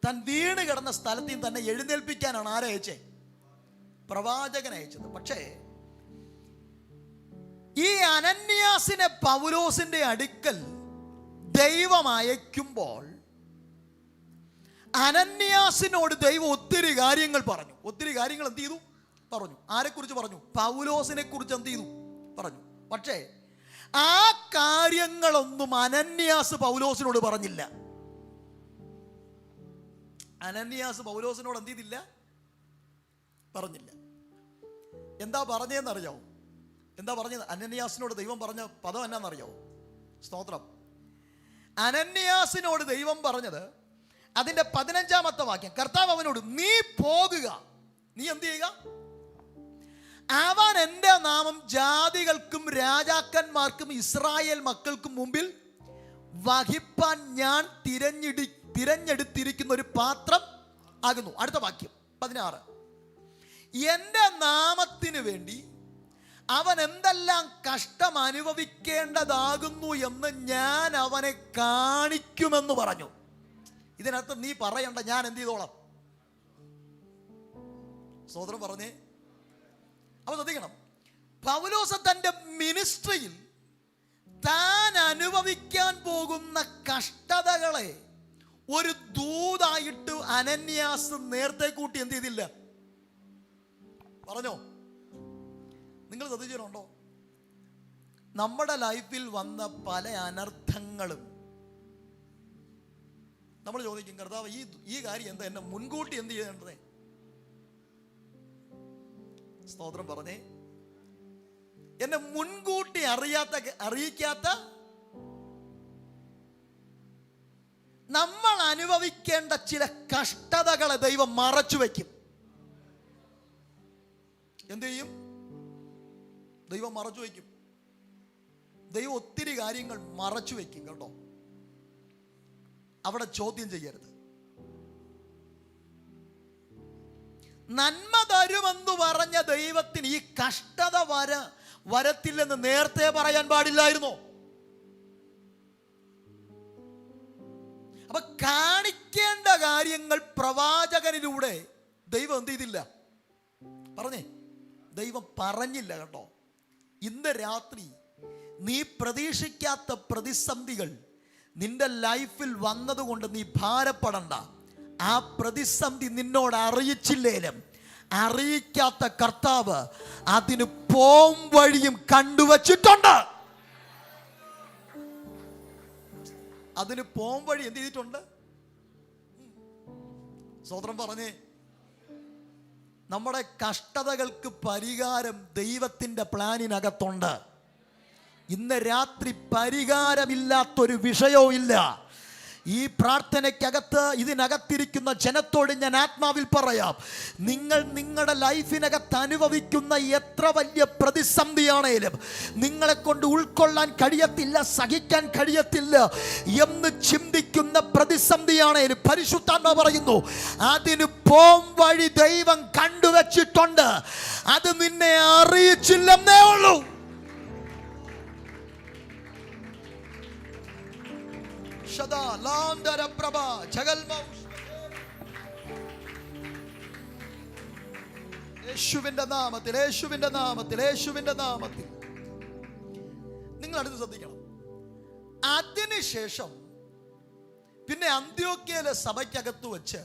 താൻ വീണ് കിടന്ന സ്ഥലത്ത് നിന്ന് തന്നെ എഴുന്നേൽപ്പിക്കാനാണ് ആരയച്ചേ? പ്രവാചകൻ അയച്ചത്. പക്ഷേ ഈ അനന്യാസിനെ പൗലോസിന്റെ അടുക്കൽ ദൈവം അയക്കുമ്പോൾ അനന്യാസിനോട് ദൈവം ഒത്തിരി കാര്യങ്ങൾ പറഞ്ഞു. ഒത്തിരി കാര്യങ്ങൾ എന്ത് ചെയ്തു? പറഞ്ഞു. ആരെക്കുറിച്ച് പറഞ്ഞു? പൗലോസിനെ കുറിച്ച് എന്ത് ചെയ്തു? പറഞ്ഞു. പക്ഷേ ആ കാര്യങ്ങളൊന്നും അനന്യാസ് പൗലോസിനോട് പറഞ്ഞില്ല. അനന്യാസ് പൗലോസിനോട് എന്ത് ചെയ്തില്ല? പറഞ്ഞില്ല. എന്താ പറഞ്ഞതെന്നറിയാവോ? എന്താ പറഞ്ഞത്? അനന്യാസിനോട് ദൈവം പറഞ്ഞ പദം എന്നാന്നറിയാവോ? സ്തോത്രം. അനന്യാസിനോട് ദൈവം പറഞ്ഞത് അതിൻ്റെ 15-ാമത്തെ വാക്യം, കർത്താവ് അവനോട് നീ പോകുക, നീ എന്ത് ചെയ്യുക? അവൻ എൻ്റെ നാമം ജാതികൾക്കും രാജാക്കന്മാർക്കും ഇസ്രായേൽ മക്കൾക്കും മുമ്പിൽ വഹിപ്പാൻ ഞാൻ തിരഞ്ഞെടുത്തിരിക്കുന്ന ഒരു പാത്രം ആകുന്നു. അടുത്ത വാക്യം 16, എൻ്റെ നാമത്തിന് വേണ്ടി അവൻ എന്തെല്ലാം കഷ്ടം അനുഭവിക്കേണ്ടതാകുന്നു എന്ന് ഞാൻ അവനെ കാണിക്കുമെന്ന് പറഞ്ഞു. ഇതിനകത്ത് നീ പറയണ്ട, ഞാൻ എന്ത് ചെയ്തോളാം. സഹോദരൻ പറഞ്ഞേ. അപ്പൊ ശ്രദ്ധിക്കണം, പൗലോസ് തൻ്റെ മിനിസ്ട്രിയിൽ താൻ അനുഭവിക്കാൻ പോകുന്ന കഷ്ടതകളെ ഒരു ദൂതായിട്ട് അനന്യാസ് നേരത്തെ കൂട്ടി എന്ത് ചെയ്തില്ല? പറഞ്ഞോ? നിങ്ങൾ ശ്രദ്ധിച്ചിട്ടുണ്ടോ? നമ്മുടെ ലൈഫിൽ വന്ന പല അനർത്ഥങ്ങളും നമ്മൾ ചോദിക്കും, കർത്താവ് ഈ കാര്യം എന്താ എന്നെ മുൻകൂട്ടി എന്ത് ചെയ്യേണ്ടത്? സ്തോത്രം പറഞ്ഞേ. എന്നെ മുൻകൂട്ടി അറിയിക്കാത്ത നമ്മൾ അനുഭവിക്കേണ്ട ചില കഷ്ടതകളെ ദൈവം മറച്ചു വയ്ക്കും. എന്ത് ചെയ്യും? ദൈവം മറച്ചു വയ്ക്കും. ദൈവം ഒത്തിരി കാര്യങ്ങൾ മറച്ചു വയ്ക്കും കേട്ടോ. അവിടെ ചോദ്യം ചെയ്യരുത്. നന്മ തരുമെന്ന് പറഞ്ഞ ദൈവത്തിന് ഈ കഷ്ടത വരത്തില്ലെന്ന് നേരത്തെ പറയാൻ പാടില്ലായിരുന്നോ? അപ്പൊ കാണിക്കേണ്ട കാര്യങ്ങൾ പ്രവാചകനിലൂടെ ദൈവം എന്ത് ചെയ്തില്ല? പറഞ്ഞേ, ദൈവം പറഞ്ഞില്ല കേട്ടോ. ഇന്ന് രാത്രി നീ പ്രതീക്ഷിക്കാത്ത പ്രതിസന്ധികൾ നിന്റെ ലൈഫിൽ വന്നതുകൊണ്ട് നീ ഭാരപ്പെടണ്ട. ആ പ്രതിസന്ധി നിന്നോട് അറിയിച്ചില്ലേലും അറിയിക്കാത്ത കർത്താവ് അതിന് പോം വഴിയും കണ്ടുവച്ചിട്ടുണ്ട്. അതിന് പോം വഴി എന്ത് ചെയ്തിട്ടുണ്ട്? സ്തോത്രം പറഞ്ഞേ. നമ്മുടെ കഷ്ടതകൾക്ക് പരിഹാരം ദൈവത്തിൻ്റെ പ്ലാനിനകത്തുണ്ട്. ഇന്ന് രാത്രി പരിഹാരമില്ലാത്തൊരു വിഷയവും ഇല്ല. ഈ പ്രാർത്ഥനയ്ക്കകത്ത് ഇതിനകത്തിരിക്കുന്ന ജനത്തോട് ഞാൻ ആത്മാവിൽ പറയാം, നിങ്ങൾ നിങ്ങളുടെ ലൈഫിനകത്ത് അനുഭവിക്കുന്ന എത്ര വലിയ പ്രതിസന്ധിയാണേലും നിങ്ങളെ കൊണ്ട് ഉൾക്കൊള്ളാൻ കഴിയത്തില്ല, സഹിക്കാൻ കഴിയത്തില്ല എന്ന് ചിന്തിക്കുന്ന പ്രതിസന്ധിയാണേലും പരിശുദ്ധാത്മാവ് പറയുന്നു, അതിന് പോം വഴി ദൈവം കണ്ടുവച്ചിട്ടുണ്ട്. അത് നിന്നെ അറിയിച്ചില്ലെന്നേ ഉള്ളൂ. യേശുവിന്റെ നാമത്തിൽ, യേശുവിന്റെ നാമത്തിൽ, യേശുവിന്റെ നാമത്തിൽ നിങ്ങൾ അടുത്ത് ശ്രദ്ധിക്കണം. അതിനുശേഷം പിന്നെ അന്ത്യോക്യയിലെ സഭയ്ക്കകത്ത് വെച്ച്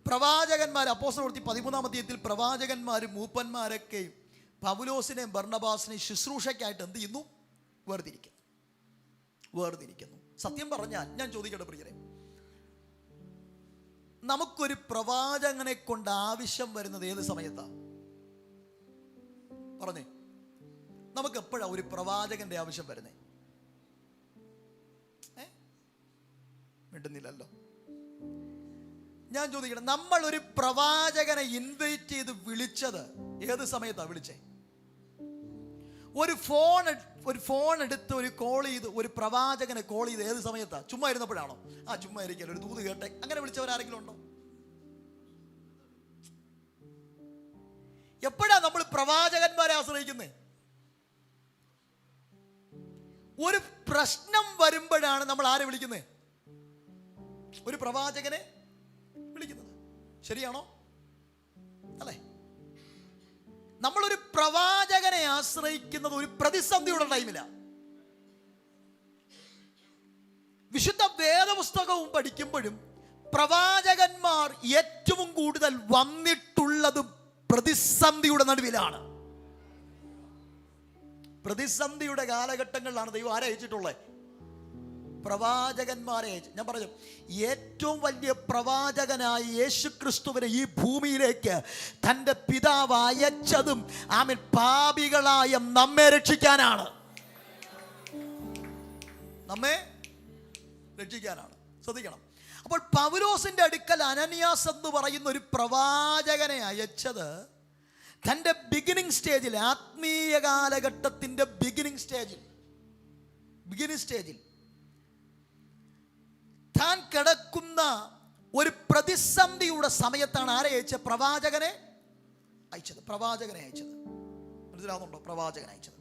പ്രവാചകന്മാർ, അപ്പോസ്തലപ്രവൃത്തി 13-ാം അധ്യായത്തിൽ പ്രവാചകന്മാരും മൂപ്പന്മാരൊക്കെയും പൗലോസിനെയും ബർന്നബാസിനെയും ശുശ്രൂഷയ്ക്കായിട്ട് എന്ത് ചെയ്യുന്നു? വേർതിരിക്കുന്നു. സത്യം പറഞ്ഞാൽ ഞാൻ ചോദിക്കട്ടെ പ്രിയരെ, നമുക്കൊരു പ്രവാചകനെ കൊണ്ട് ആവശ്യം വരുന്നത് ഏത് സമയത്താണ്? പറഞ്ഞേ, നമുക്ക് എപ്പോഴാ ഒരു പ്രവാചകന്റെ ആവശ്യം വരുന്നേ? മിണ്ടുന്നില്ലല്ലോ. ഞാൻ ചോദിക്കട്ടെ, നമ്മൾ ഒരു പ്രവാചകനെ ഇൻവൈറ്റ് ചെയ്ത് വിളിച്ചത് ഏത് സമയത്താണ് വിളിച്ചേ? ഒരു ഫോൺ എടുത്ത് ഒരു കോൾ ചെയ്ത് ഒരു പ്രവാചകനെ കോൾ ചെയ്ത് ഏത് സമയത്താണ്? ചുമ്മാ ഇരുന്നപ്പോഴാണോ? ചുമ്മാ ഇരിക്കല്ലോ, ഒരു ദൂത് കേട്ടെ, അങ്ങനെ വിളിച്ചവരാരെങ്കിലും ഉണ്ടോ? എപ്പോഴാ നമ്മൾ പ്രവാചകന്മാരെ ആശ്രയിക്കുന്നേ? ഒരു പ്രശ്നം വരുമ്പോഴാണ് നമ്മൾ ആരെ വിളിക്കുന്നത്? ഒരു പ്രവാചകനെ വിളിക്കുന്നത്. ശരിയാണോ? അല്ലേ? നമ്മളൊരു പ്രവാചകനെ ആശ്രയിക്കുന്നത് ഒരു പ്രതിസന്ധിയുടെ ടൈമിലാണ്. വിശുദ്ധ വേദപുസ്തകവും പഠിക്കുമ്പോഴും പ്രവാചകന്മാർ ഏറ്റവും കൂടുതൽ വന്നിട്ടുള്ളതും പ്രതിസന്ധിയുടെ നടുവിലാണ്. പ്രതിസന്ധിയുടെ കാലഘട്ടങ്ങളിലാണ് ദൈവം ആരെ അയച്ചിട്ടുള്ളത്? പ്രവാചകന്മാരെ അയച്ചു. ഞാൻ പറഞ്ഞു, ഏറ്റവും വലിയ പ്രവാചകനായ യേശുക്രിസ്തുവിനെ ഈ ഭൂമിയിലേക്ക് തൻ്റെ പിതാവ് അയച്ചതും ആമേൻ പാപികളായ നമ്മെ രക്ഷിക്കാനാണ്. നമ്മെ രക്ഷിക്കാനാണ്. ശ്രദ്ധിക്കണം. അപ്പോൾ പൗലോസിന്റെ അടുക്കൽ അനനിയാസ് എന്ന് പറയുന്ന ഒരു പ്രവാചകനെ അയച്ചത് തൻ്റെ ബിഗിനിങ് സ്റ്റേജിൽ, ആത്മീയ കാലഘട്ടത്തിൻ്റെ ബിഗിനിങ് സ്റ്റേജിൽ താൻ കിടക്കുന്ന ഒരു പ്രതിസന്ധിയുടെ സമയത്താണ് ആരെ അയച്ചത്? പ്രവാചകനെ അയച്ചത്. മനസ്സിലാവുന്നുണ്ടോ? പ്രവാചകനെ അയച്ചത്.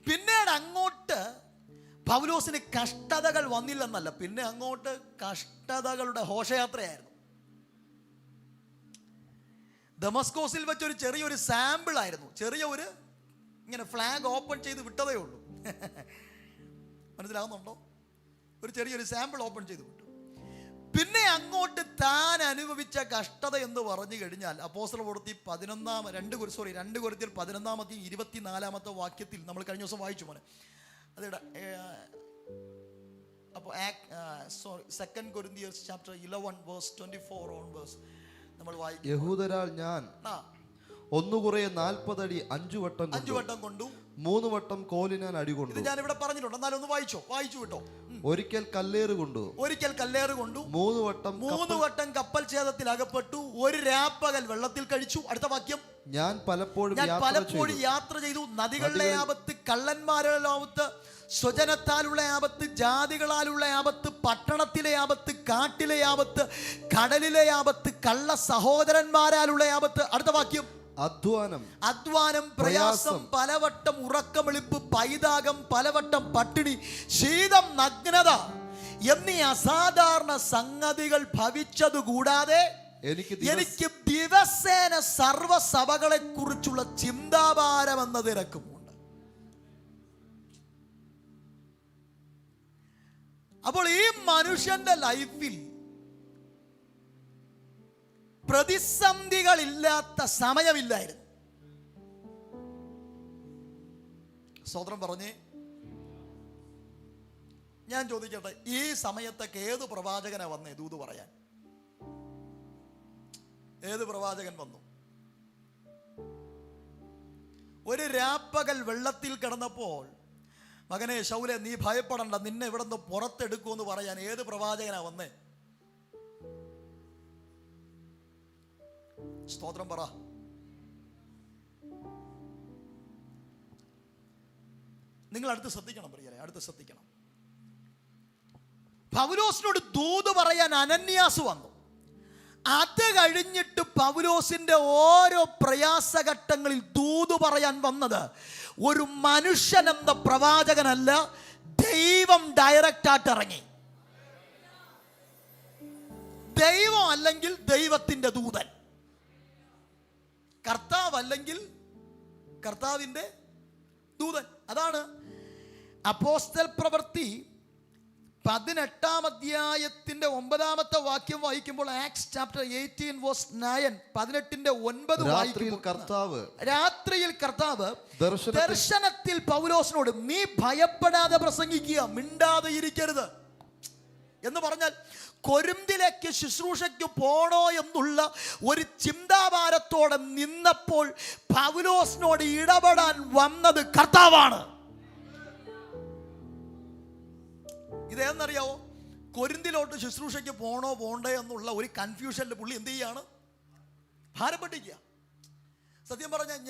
പിന്നീട് അങ്ങോട്ട് പൗലോസിന് കഷ്ടതകൾ വന്നില്ലെന്നല്ല, പിന്നെ അങ്ങോട്ട് കഷ്ടതകളുടെ ഘോഷയാത്രയായിരുന്നു. ദമസ്കോസിൽ വെച്ചൊരു ചെറിയൊരു സാമ്പിൾ ആയിരുന്നു. ചെറിയൊരു ഇങ്ങനെ ഫ്ലാഗ് ഓപ്പൺ ചെയ്ത് വിട്ടതേ ഉള്ളൂ. മനസ്സിലാവുന്നുണ്ടോ? ഒരു ചെറിയൊരു സാമ്പിൾ ഓപ്പൺ ചെയ്ത് വിട്ടു. പിന്നെ അങ്ങോട്ട് താൻ അനുഭവിച്ച കഷ്ടത എന്ന് പറഞ്ഞു കഴിഞ്ഞാൽ അപ്പോസ്തലപ്രവൃത്തി 2 കൊരിന്ത്യർ 11-ാമത്തെയും 24-ാമത്തെ വാക്യത്തിൽ നമ്മൾ കഴിഞ്ഞ ദിവസം വായിച്ചു മോനെ. അതിവിടെ അപ്പോൾ 2 Corinthians chapter 11 verse 24 onwards നമ്മൾ വായിക്കും. യഹൂദരാൽ ഞാൻ 1 കുറേ 40 അടി 5 വട്ടം കൊണ്ടു 3 വട്ടം കോലിനാൽ അടികൊണ്ടു. ഇത് ഞാൻ ഇവിടെ പറഞ്ഞിട്ടുണ്ട്, എന്നാലും ഒന്ന് വായിച്ചു വിട്ടോ. ഒരിക്കൽ കല്ലേറ് കൊണ്ടു 3 വട്ടം കപ്പൽ ഛേദത്തിൽ അകപ്പെട്ടു, ഒരു രാപ്പകൽ വെള്ളത്തിൽ കഴിച്ചു. അടുത്ത വാക്യം, ഞാൻ പലപ്പോഴും യാത്ര ചെയ്തു. നദികളിലെ ആപത്ത്, കള്ളന്മാരുടെ ആപത്ത്, സ്വജനത്താലുള്ള ആപത്ത്, ജാതികളാലുള്ള ആപത്ത്, പട്ടണത്തിലെ ആപത്ത്, കാട്ടിലെ ആപത്ത്, കടലിലെ ആപത്ത്, കള്ള സഹോദരന്മാരാലുള്ള ആപത്ത്. അടുത്ത വാക്യം, അധ്വാനം, പ്രയാസം, പലവട്ടം ഉറക്കമെളുപ്പ്, പൈതാകം, പലവട്ടം പട്ടിണി, ശീതം, നഗ്നത എന്നീ അസാധാരണ സംഗതികൾ ഭവിച്ചതുകൂടാതെ എനിക്ക് ദിവസേന സർവ്വസഭകളെ കുറിച്ചുള്ള ചിന്താഭാരം എന്ന തിരക്കുമുണ്ട്. അപ്പോൾ ഈ മനുഷ്യന്റെ ലൈഫിൽ പ്രതിസന്ധികളില്ലാത്ത സമയമില്ലായിരുന്നു. സ്തോത്രം പറഞ്ഞേ. ഞാൻ ചോദിക്കട്ടെ, ഈ സമയത്തൊക്കെ ഏത് പ്രവാചകനാ വന്നേ ദൂത് പറയാൻ? ഏത് പ്രവാചകൻ വന്നു? ഒരു രാപ്പകൽ വെള്ളത്തിൽ കിടന്നപ്പോൾ, മകനെ ശൗലെ നീ ഭയപ്പെടണ്ട, നിന്നെ ഇവിടെ നിന്ന് പുറത്തെടുക്കുമെന്ന് പറയാൻ ഏത് പ്രവാചകനാ വന്നേ? സ്തോത്രം പറ. നിങ്ങൾ അടുത്ത് ശ്രദ്ധിക്കണം പ്രിയരെ, അടുത്ത് ശ്രദ്ധിക്കണം. പൗലോസിനോട് ദൂത് പറയാൻ അനന്യാസ് വന്നു. അത് കഴിഞ്ഞിട്ട് പൗലോസിന്റെ ഓരോ പ്രയാസഘട്ടങ്ങളിൽ ദൂത് പറയാൻ വന്നത് ഒരു മനുഷ്യൻ എന്ന പ്രവാചകനല്ല, ദൈവം ഡയറക്റ്റായിട്ട് ഇറങ്ങി. ദൈവം അല്ലെങ്കിൽ ദൈവത്തിന്റെ ദൂതൻ, കർത്താവ് അല്ലെങ്കിൽ കർത്താവിന്റെ ദൂതൻ. അതാണ് അപ്പോസ്തല പ്രവൃത്തി 18-ാം അധ്യായത്തിന്റെ 9-ാമത്തെ വാക്യം വായിക്കുമ്പോൾ, ആക്ട്സ് ചാപ്റ്റർ 18 വേഴ്സ് 9, 18-9 രാത്രിയിൽ കർത്താവ് ദർശനത്തിൽ പൗലോസിനോട്, നീ ഭയപ്പെടാതെ പ്രസംഗിക്കുക, മിണ്ടാതെ ഇരിക്കരുത് എന്ന് പറഞ്ഞാൽ, കൊരിന്തിലേക്ക് ശുശ്രൂഷയ്ക്ക് പോണോ എന്നുള്ള ഒരു ചിന്താഭാരത്തോടെ നിന്നപ്പോൾ പൗലോസിനോട് ഇടപെടാൻ വന്നത് കർത്താവാണ്. ഇതേന്നറിയാവോ? കൊരിന്തിലോട്ട് ശുശ്രൂഷയ്ക്ക് പോണോ പോണ്ടേ എന്നുള്ള ഒരു കൺഫ്യൂഷനിൽ പുള്ളി എന്ത് ചെയ്യാണ്? ഭാരപ്പെട്ടിരിക്കുക. സത്യം പറഞ്ഞാൽ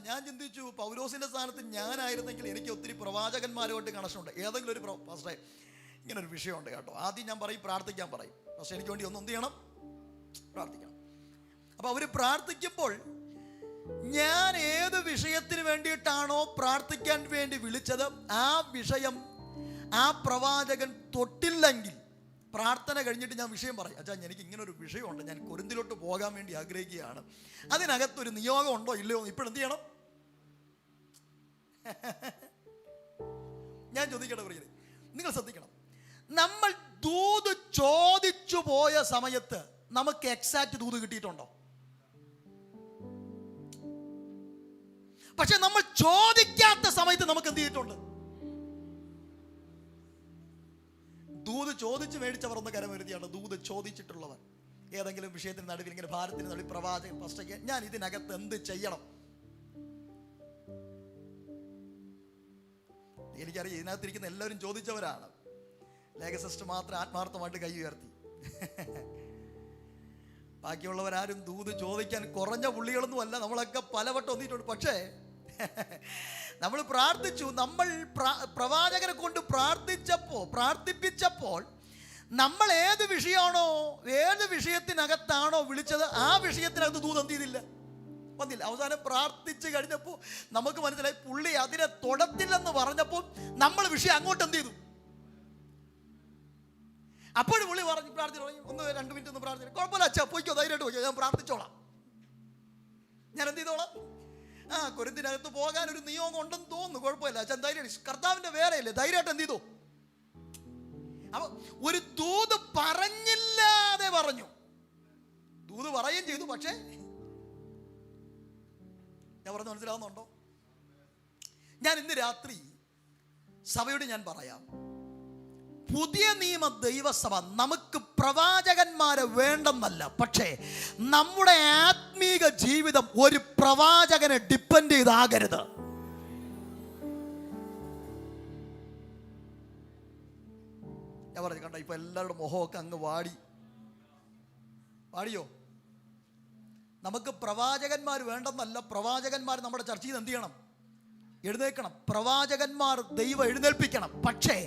ഞാൻ ചിന്തിച്ചു, പൗലോസിന്റെ സ്ഥാനത്ത് ഞാനായിരുന്നെങ്കിൽ എനിക്ക് ഒത്തിരി പ്രവാചകന്മാരുമായിട്ട് കണക്ഷൻ ഉണ്ട്. ഏതെങ്കിലും ഒരു പാസ്റ്ററെ ഇങ്ങനൊരു വിഷയമുണ്ട് കേട്ടോ, ആദ്യം ഞാൻ പറയും, പ്രാർത്ഥിക്കാൻ പറയും, പക്ഷെ എനിക്ക് വേണ്ടി എന്ത് ചെയ്യണം? പ്രാർത്ഥിക്കണം. അപ്പൊ അവര് പ്രാർത്ഥിക്കുമ്പോൾ ഞാൻ ഏത് വിഷയത്തിന് വേണ്ടിയിട്ടാണോ പ്രാർത്ഥിക്കാൻ വേണ്ടി വിളിച്ചത്, ആ വിഷയം ആ പ്രവാചകൻ തൊട്ടില്ലെങ്കിൽ പ്രാർത്ഥന കഴിഞ്ഞിട്ട് ഞാൻ വിഷയം പറയും, അച്ഛാ എനിക്ക് ഇങ്ങനെ ഒരു വിഷയമുണ്ട്, ഞാൻ കൊരിന്തിലോട്ട് പോകാൻ വേണ്ടി ആഗ്രഹിക്കുകയാണ്, അതിനകത്തൊരു നിയോഗം ഉണ്ടോ ഇല്ലയോ, ഇപ്പോഴെന്ത് ചെയ്യണം? ഞാൻ ചോദിക്കട്ടെ പ്രിയരെ, നിങ്ങൾ ശ്രദ്ധിക്കണം. നമ്മൾ ദൂത് ചോദിച്ചു പോയ സമയത്ത് നമുക്ക് എക്സാക്റ്റ് ദൂത് കിട്ടിയിട്ടുണ്ടോ? പക്ഷെ നമ്മൾ ചോദിക്കാത്ത സമയത്ത് നമുക്ക് എന്ത് ചെയ്തിട്ടുണ്ട്? ദൂത് ചോദിച്ച് മേടിച്ചവർ ഒന്ന് കരമരുത്തിയാണ്. ദൂത് ചോദിച്ചിട്ടുള്ളവർ ഏതെങ്കിലും വിഷയത്തിന് നടുവിൽ ഇങ്ങനെ ഭാരത്തിന് നടുവിൽ പ്രവാചകൻ ഫസ്റ്റ് ഞാൻ ഇതിനകത്ത് എന്ത് ചെയ്യണം? എനിക്കറിയാം ഇതിനകത്തിരിക്കുന്ന എല്ലാവരും ചോദിച്ചവരാണ്. ലേഖ സിസ്റ്റർ മാത്രം ആത്മാർത്ഥമായിട്ട് കൈ ഉയർത്തി. ബാക്കിയുള്ളവരാരും ദൂത് ചോദിക്കാൻ കുറഞ്ഞ പുള്ളികളൊന്നും അല്ല, നമ്മളൊക്കെ പലവട്ടം ഒന്നിട്ടുണ്ട്. പക്ഷേ നമ്മൾ പ്രാർത്ഥിച്ചു, നമ്മൾ പ്രവാചകനെ കൊണ്ട് പ്രാർത്ഥിപ്പിച്ചപ്പോൾ നമ്മൾ ഏത് വിഷയമാണോ, ഏത് വിഷയത്തിനകത്താണോ വിളിച്ചത്, ആ വിഷയത്തിനകത്ത് ദൂത് എന്ത് ചെയ്തില്ല, വന്നില്ല. അവസാനം പ്രാർത്ഥിച്ച് കഴിഞ്ഞപ്പോൾ നമുക്ക് മനസ്സിലായി പുള്ളി അതിനെ തൊടത്തില്ലെന്ന് പറഞ്ഞപ്പോൾ നമ്മൾ വിഷയം അങ്ങോട്ട് എന്ത് ചെയ്തു. അപ്പോഴും പുള്ളി പറഞ്ഞു പ്രാർത്ഥിച്ചു, 1-2 മിനിറ്റ് ഒന്ന് പ്രാർത്ഥിച്ചു, കുഴപ്പമില്ല അച്ഛാ പോയിക്കോ, ധൈര്യമായിട്ട് പോയിക്കോ, ഞാൻ പ്രാർത്ഥിച്ചോളാം, ഞാൻ എന്ത് ചെയ്തോളാം. കൊരിന്തിനകത്ത് പോകാൻ ഒരു നിയോഗം ഉണ്ടെന്ന് തോന്നുന്നു, കുഴപ്പമില്ല അച്ഛൻ ധൈര്യം, കർത്താവിന്റെ വേറെയല്ലേ, ധൈര്യമായിട്ട് എന്ത് ചെയ്തു. അപ്പൊ ഒരു ദൂത് പറഞ്ഞില്ലാതെ പറഞ്ഞു, ദൂത് പറയുകയും ചെയ്തു. പക്ഷേ ഞാൻ പറഞ്ഞു മനസ്സിലാവുന്നുണ്ടോ? ഞാൻ ഇന്ന് രാത്രി സഭയോട് ഞാൻ പറയാം, പുതിയ നിയമ ദൈവസഭ നമുക്ക് പ്രവാചകന്മാരെ വേണ്ടെന്നല്ല, പക്ഷേ നമ്മുടെ ആത്മീക ജീവിതം ഒരു പ്രവാചകനെ ഡിപ്പെൻഡ് ചെയ്താകരുത്. ഞാൻ പറഞ്ഞു കണ്ട ഇപ്പൊ എല്ലാവരുടെ മുഖമൊക്കെ അങ്ങ് വാടിയോ? നമുക്ക് പ്രവാചകന്മാർ വേണ്ടെന്നല്ല, പ്രവാചകന്മാർ നമ്മുടെ ചർച്ചയിൽ എന്ത് ചെയ്യണം? എഴുന്നേൽക്കണം. പ്രവാചകന്മാർ ദൈവം എഴുന്നേൽപ്പിക്കണം. പക്ഷേ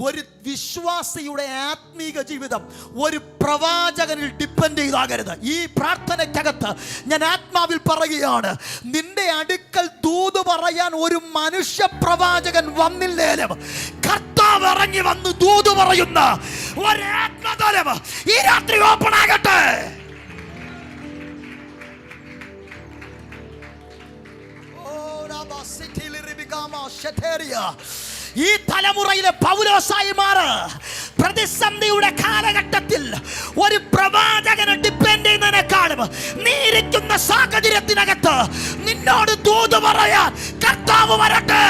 ഒരു വിശ്വാസിയുടെ ആത്മീക ജീവിതം ഒരു പ്രവാചകനിൽ ഡിപ്പെൻഡ് ചെയ്താകരുത്. ഈ പ്രാർത്ഥനയ്ക്കകത്ത് ഞാൻ ആത്മാവിൽ പറയുകയാണ്, നിന്റെ അടുക്കൽ ദൂത് പറയാൻ ഒരു മനുഷ്യ പ്രവാചകൻ വന്നില്ലേലും കർത്താവ് ഇറങ്ങി വന്ന് ദൂത് പറയുന്ന ഒരു ആത്മതലം ഈ രാത്രി ഓപ്പൺ ആകട്ടെ. ഈ തലമുറയിലെ പൗലോസായി മാറ്. പ്രതിസന്ധിയുടെ കാലഘട്ടത്തിൽ ഒരു പ്രവാചകനെ ഡിപ്പെൻഡ് ചെയ്യുന്നതിനേക്കാളും നീ ഇരിക്കുന്ന സാഹചര്യത്തിനകത്ത് നിന്നോട് ദൂത് പറയാൻ കർത്താവ് വരട്ടെ.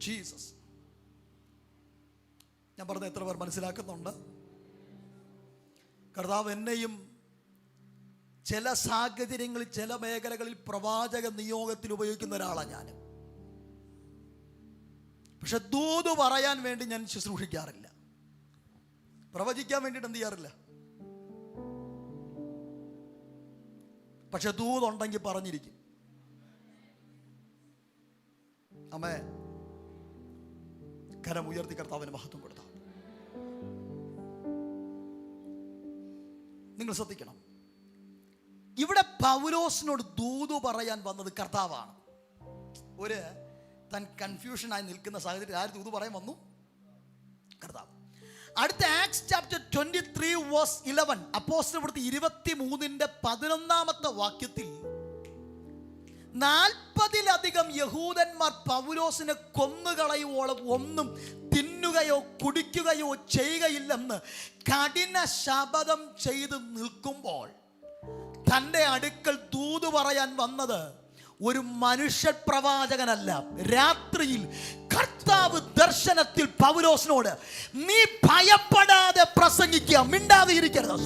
ജീസസ്. ഞാൻ പറഞ്ഞ എത്ര പേർ മനസ്സിലാക്കുന്നുണ്ട്? കർത്താവ് എന്നെയും ചില സാഹചര്യങ്ങളിൽ ചില മേഖലകളിൽ പ്രവാചക നിയോഗത്തിൽ ഉപയോഗിക്കുന്ന ഒരാളാണ് ഞാൻ. പക്ഷെ ദൂത് പറയാൻ വേണ്ടി ഞാൻ ശുശ്രൂഷിക്കാറില്ല, പ്രവചിക്കാൻ വേണ്ടിയിട്ട് എന്ത് ചെയ്യാറില്ല. പക്ഷെ ദൂതുണ്ടെങ്കിൽ പറഞ്ഞിരിക്കും. അമ്മേ, കരം ഉയർത്തി കർത്താവിന് മഹത്വം കൊടുത്ത. നിങ്ങൾ ശ്രദ്ധിക്കണം, ഇവിടെ പൗലോസിനോട് ദൂത് പറയാൻ വന്നത് കർത്താവാണ്. ഒരു താൻ കൺഫ്യൂഷനായി നിൽക്കുന്ന സാഹചര്യത്തിൽ ആര് ദൂത് പറയാൻ വന്നു? കർത്താവ്. അടുത്ത ആക്ട്സ് ചാപ്റ്റർ 23:11 അപ്പോസ്തലപ്രവൃത്തി 23:11 വാക്യത്തിൽ 40-ലധികം യഹൂദന്മാർ പൗലോസിനെ കൊന്നുകളയുവോളം ഒന്നും തിന്നുകയോ കുടിക്കുകയോ ചെയ്യുകയില്ലെന്ന് കഠിന ശപഥം ചെയ്ത് നിൽക്കുമ്പോൾ തൻ്റെ അടുക്കൽ ദൂത് പറയാൻ വന്നത് ഒരു മനുഷ്യ പ്രവാചകനല്ല. രാത്രിയിൽ കർത്താവ് ദർശനത്തിൽ പൗലോസിനോട് നീ ഭയപ്പെടാതെ പ്രസംഗിക്കുക, മിണ്ടാതെ ഇരിക്കരുത്.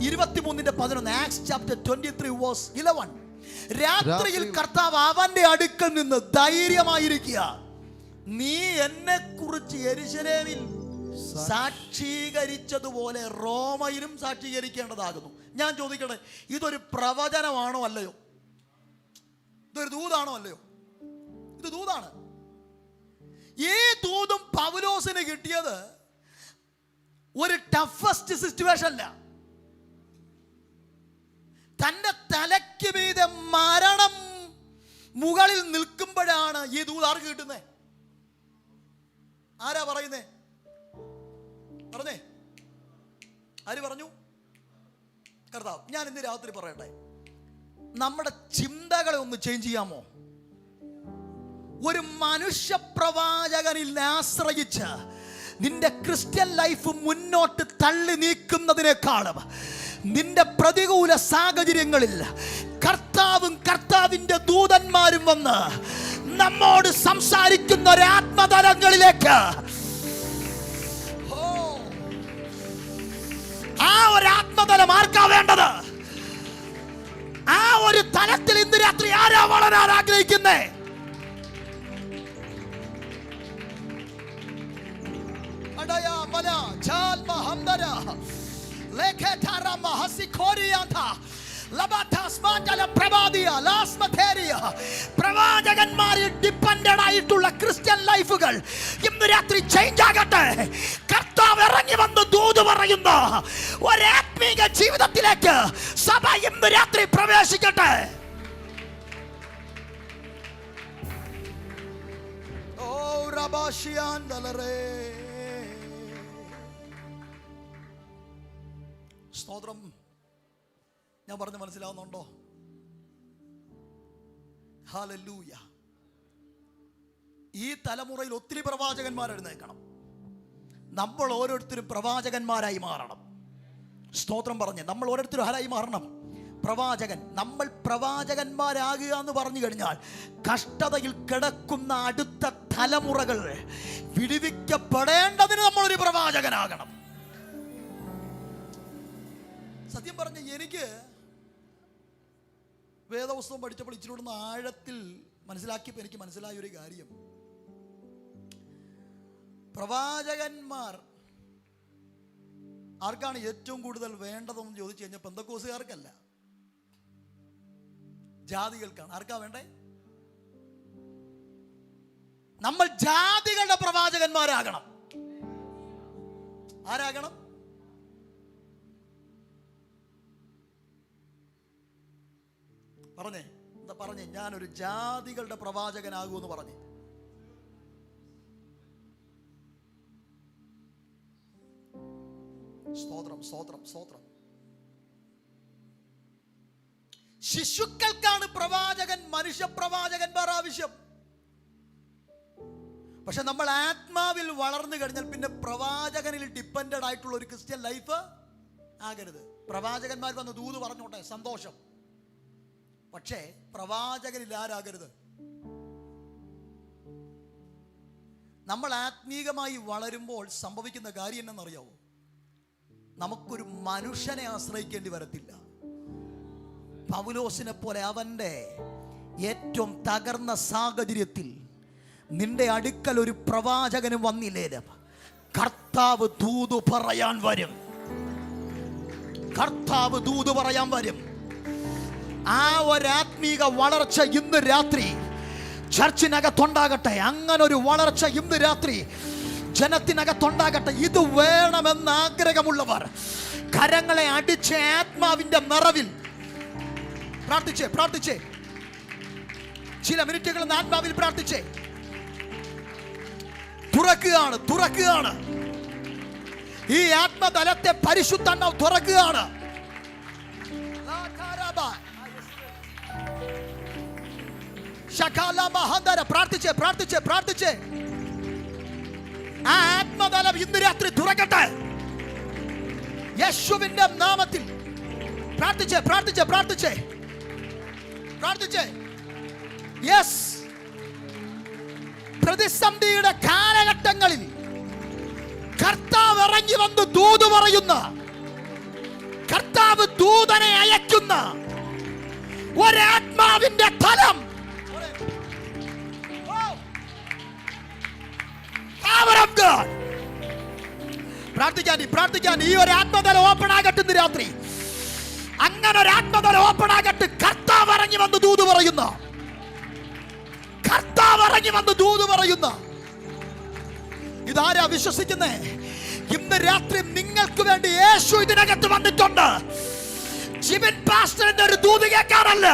23:11 ആക്ട്സ് ചാപ്റ്റർ 23:11. രാത്രിയിൽ കർത്താവ് അവന്റെ അടുക്കൽ നിന്ന് ധൈര്യമായിരിക്കുക, നീ എന്നെ കുറിച്ച് യെരൂശലേമിൽ സാക്ഷീകരിച്ചതുപോലെ റോമയിലും സാക്ഷീകരിക്കേണ്ടതാകുന്നു. ഞാൻ ചോദിക്കട്ടെ, ഇതൊരു പ്രവചനമാണോ അല്ലയോ? ഇതൊരു ദൂതാണോ അല്ലയോ? ഇത് ദൂതാണ്. ഈ ദൂതും പൗലോസിന് കിട്ടിയത് ഒരു ടഫസ്റ്റ് സിറ്റുവേഷൻ അല്ല. തന്റെ തലയ്ക്ക് മീതെ മരണം മുകളിൽ നിൽക്കുമ്പോഴാണ് ഈ ദൂത് ആർക്ക് കിട്ടുന്നേ? ആരാ പറയുന്നേ? പറഞ്ഞേ, ആര് പറഞ്ഞു? കർത്താവ്. ഞാൻ ഇന്ന് രാത്രി പറയട്ടെ, നമ്മുടെ ചിന്തകളെ ഒന്ന് ചേഞ്ച് ചെയ്യാമോ? ഒരു മനുഷ്യ പ്രവാചകനിൽ ആശ്രയിച്ച് നിന്റെ ക്രിസ്ത്യൻ ലൈഫ് മുന്നോട്ട് തള്ളി നീക്കുന്നതിനേക്കാളും നിന്റെ പ്രതികൂല സാഹചര്യങ്ങളിൽ കർത്താവും കർത്താവിന്റെ ദൂതന്മാരും വന്ന് നമ്മോട് സംസാരിക്കുന്ന ഒരാത്മതലങ്ങളിലേക്ക്, ആ ഒരു ആത്മതലം ആർക്കാ വേണ്ടത്? ആ ഒരു തലത്തിൽ ഇന്ന് രാത്രി ആരാ വളരാൻ ആഗ്രഹിക്കുന്നേ? പ്രവാചകന്മാരിൽ ഡിപ്പെൻഡഡ് ആയിട്ടുള്ള ക്രിസ്ത്യൻ ലൈഫുകൾ ഇന്ന് രാത്രി ചേഞ്ച് ആകട്ടെ. കർത്താവ് ഇറങ്ങി വന്ന് ദൂത് പറയുന്ന ഒരാത്മീക ജീവിതത്തിലേക്ക് സഭ ഇന്ന് രാത്രി പ്രവേശിക്കട്ടെ. ഓ റബാഷിയാൻദലറേ, സ്തോത്രം. ഞാൻ പറഞ്ഞ് മനസ്സിലാവുന്നുണ്ടോ? ഹല്ലേലൂയ. ഈ തലമുറയിൽ ഒത്തിരി പ്രവാചകന്മാർ എഴുന്നേൽക്കണം. നമ്മൾ ഓരോരുത്തരും പ്രവാചകന്മാരായി മാറണം. സ്തോത്രം പറഞ്ഞ് നമ്മൾ ഓരോരുത്തരും ആരായി മാറണം? പ്രവാചകൻ. നമ്മൾ പ്രവാചകന്മാരാകുക എന്ന് പറഞ്ഞു കഴിഞ്ഞാൽ കഷ്ടതയിൽ കിടക്കുന്ന അടുത്ത തലമുറകൾ വിടുവിക്കപ്പെടേണ്ടതിന് നമ്മളൊരു പ്രവാചകനാകണം. സത്യം പറഞ്ഞ എനിക്ക് വേദപുസ്തകം പഠിച്ചപ്പോൾ ഇച്ചിരി കൂടെ ആഴത്തിൽ മനസ്സിലാക്കിയപ്പോൾ എനിക്ക് മനസ്സിലായ ഒരു കാര്യം, പ്രവാചകന്മാർ ആർക്കാണ് ഏറ്റവും കൂടുതൽ വേണ്ടതെന്ന് ചോദിച്ചു കഴിഞ്ഞാൽ പെന്തക്കോസുകാർക്കല്ല, ജാതികൾക്കാണ്. ആർക്കാ വേണ്ടേ? നമ്മൾ ജാതികളുടെ പ്രവാചകന്മാരാകണം. ആരാകണം? പറഞ്ഞേ, എന്താ പറഞ്ഞേ? ഞാനൊരു ജാതികളുടെ പ്രവാചകനാകുമെന്ന് പറഞ്ഞേ. സ്തോത്രം, സ്തോത്രം, സ്തോത്രം. ശിശുക്കൾക്കാണ് പ്രവാചകൻ, മനുഷ്യപ്രവാചകന്മാർ ആവശ്യം. പക്ഷെ നമ്മൾ ആത്മാവിൽ വളർന്നു കഴിഞ്ഞാൽ പിന്നെ പ്രവാചകനിൽ ഡിപ്പെൻഡഡ് ആയിട്ടുള്ള ഒരു ക്രിസ്ത്യൻ ലൈഫ് ആകരുത്. പ്രവാചകന്മാർ വന്ന് ദൂത് പറഞ്ഞോട്ടെ, സന്തോഷം. പക്ഷേ പ്രവാചകനിൽ ആരാകരുത്? നമ്മൾ ആത്മീകമായി വളരുമ്പോൾ സംഭവിക്കുന്ന കാര്യം എന്നറിയാവോ? നമുക്കൊരു മനുഷ്യനെ ആശ്രയിക്കേണ്ടി വരത്തില്ല. പൗലോസിനെ പോലെ അവൻ്റെ ഏറ്റവും തകർന്ന സാഹചര്യത്തിൽ നിന്റെ അടുക്കൽ ഒരു പ്രവാചകനും വന്നില്ലേ, കർത്താവ് ദൂത് പറയാൻ വരും. കർത്താവ് ദൂത് പറയാൻ വരും. ആ ഒരാത്മീക വളർച്ച ഇന്ന് രാത്രി ചർച്ചിനകത്തുണ്ടാകട്ടെ. അങ്ങനെ ഒരു വളർച്ച ഇന്ന് രാത്രി ജനത്തിനകത്തുണ്ടാകട്ടെ. ഇത് വേണമെന്ന് ആഗ്രഹമുള്ളവർ കരങ്ങളെ അടിച്ച് ആത്മാവിന്റെ നിറവിൽ പ്രാർത്ഥിച്ചേ, പ്രാർത്ഥിച്ചേ. ചില മിനിറ്റുകൾ ആത്മാവിൽ പ്രാർത്ഥിച്ചേ. തുറക്കുകയാണ്, തുറക്കുകയാണ്. ഈ ആത്മതലത്തെ പരിശുദ്ധാത്മാവ് തുറക്കുകയാണ്. പ്രാർത്ഥിച്ചേ, പ്രാർത്ഥിച്ചേ, പ്രാർത്ഥിച്ചേ. ആ ആത്മതലം ഇന്ന് രാത്രി തുറക്കട്ടെ യേശുവിന്റെ നാമത്തിൽ. പ്രാർത്ഥിച്ചേ, പ്രാർത്ഥിച്ചേ, പ്രാർത്ഥിച്ചേ, പ്രാർത്ഥിച്ചേ. യെസ്, പ്രതിസന്ധിയുടെ കാലഘട്ടങ്ങളിൽ കർത്താവ് ഇറങ്ങി വന്ന് ദൂത് പറയുന്ന, കർത്താവ് ദൂതനെ അയക്കുന്ന ഒരാത്മാവിന്റെ തലം, പ്രാർത്ഥിക്കാൻ ഈ ഒരു ആത്മതലം ഓപ്പൺ ആകട്ടെ ഇന്ന് രാത്രി. അങ്ങനെ ഒരു ആത്മതലം ഓപ്പൺ ആകട്ടെ. കർത്താവ് ഇറങ്ങി വന്ന് ദൂത് പറയുന്ന, കർത്താവ് ഇറങ്ങി വന്ന് ദൂത് പറയുന്ന. ഇതാരാ വിശ്വസിക്കുന്നേ? ഇന്ന് രാത്രി നിങ്ങൾക്ക് വേണ്ടി യേശു ഇതിനകത്ത് വന്നിട്ടുണ്ട്. ജിബിൻ പാസ്റ്ററിന്റെ ഒരു ദൂത് കേൾക്കാനല്ല,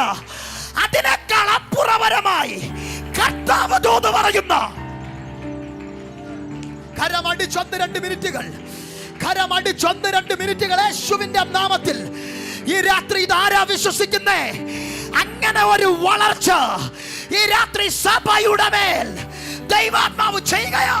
അതിനേക്കാൾ അപ്പുറപരമായി കർത്താവ് ദൂത് പറയുന്ന. കരമടിച്ചൊന്ന് 2 മിനിറ്റുകൾ, കരമടിച്ചൊന്ന് 2 മിനിറ്റുകൾ യേശുവിന്റെ നാമത്തിൽ. ഈ രാത്രി ഇതാരാ വിശ്വസിക്കുന്നേ? അങ്ങനെ ഒരു വളർച്ച ഈ രാത്രി സഭയുടെ മേൽ ദൈവാത്മാവ് ചെയ്യുകയോ.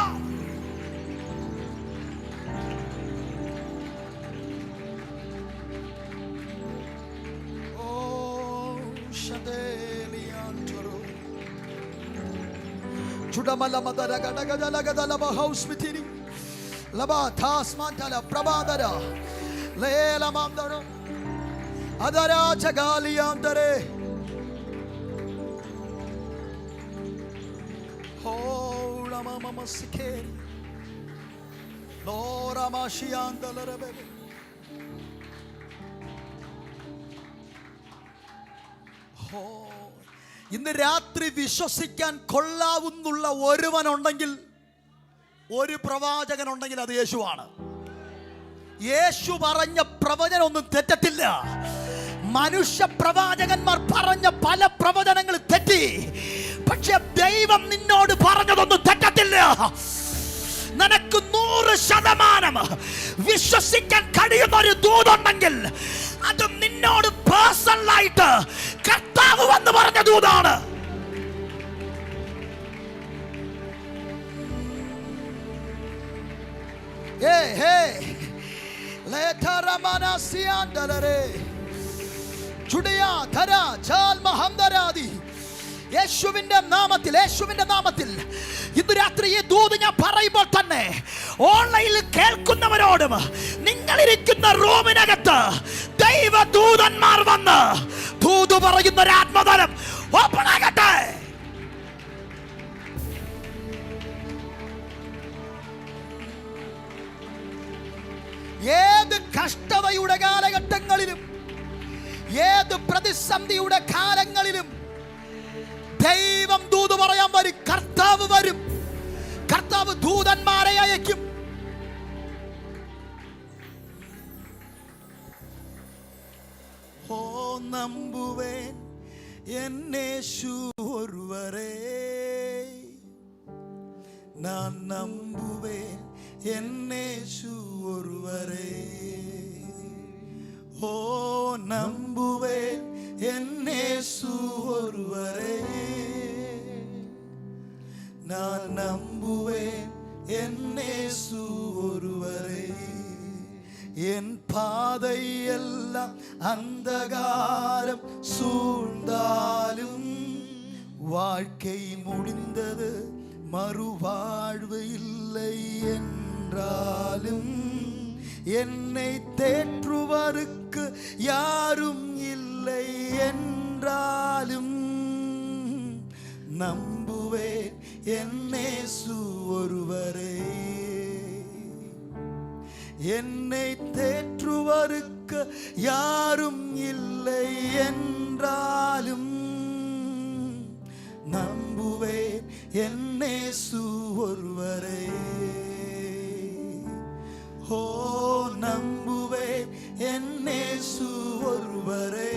ഇന്ന് രാത്രി വിശ്വസിക്കാൻ കൊള്ളാവുന്നുള്ള ഒരുവനുണ്ടെങ്കിൽ, ഒരു പ്രവാചകൻ ഉണ്ടെങ്കിൽ അത് യേശുവാണ്. യേശു പറഞ്ഞ പ്രവചനമൊന്നും തെറ്റത്തില്ല. മനുഷ്യ പ്രവാചകന്മാർ പറഞ്ഞ പല പ്രവചനങ്ങൾ തെറ്റി, പക്ഷെ ദൈവം നിന്നോട് പറഞ്ഞതൊന്നും തെറ്റത്തില്ല. നിനക്ക് 100% വിശ്വസിക്കാൻ കഴിയുന്ന ഒരു ദൂതുണ്ടെങ്കിൽ അത് നിന്നോട് പേഴ്സണലായിട്ട് കർത്താവ് വന്ന് പറഞ്ഞ ദൂതാണ്. യേശുവിന്റെ നാമത്തിൽ, യേശുവിന്റെ നാമത്തിൽ ഇന്ന് രാത്രി ഈ ദൂത് ഞാൻ പറയുമ്പോൾ തന്നെ ഓൺലൈനിൽ കേൾക്കുന്നവരോടും നിങ്ങളിരിക്കുന്ന റൂമിനകത്ത് ദൈവദൂതന്മാർ വന്ന് ദൂത് പറയുന്ന ഒരു ആത്മതലം ഓപ്പൺ ആകട്ടെ. ഏത് കഷ്ടതയുടെ കാലഘട്ടങ്ങളിലും, ഏത് പ്രതിസന്ധിയുടെ കാലങ്ങളിലും ദൈവം ദൂത് പറയാൻ വരും. കർത്താവ് വരും. കർത്താവ് ദൂതന്മാരെ അയക്കും. ഓ നമ്പുവേൻ എന്നേശു ഒരുവരേ, ഞാൻ നമ്പുവേൻ എന്നേശു ഒരുവരേ. ഓ നമ്പുവേൻ എന്നേശു ഒരുവരേ, ഞാൻ നമ്പുവേൻ എന്നേശു ഒരുവരേ. என் பாதையெல்லாம் அந்தகாரம் சூழ்ந்தாலும், வாழ்க்கை முடிந்தது மறுவாழ்வு இல்லை என்றாலும், என்னை தேற்றுவருக்கு யாரும் இல்லை என்றாலும், நம்புவேன் என்னேசு ஒருவரே. என்னை தேற்றுவருக்கு யாரும் இல்லை என்றாலும், நம்புவேன் என்னேசு ஒருவரே. ஓ நம்புவேன் என்னேசு ஒருவரே,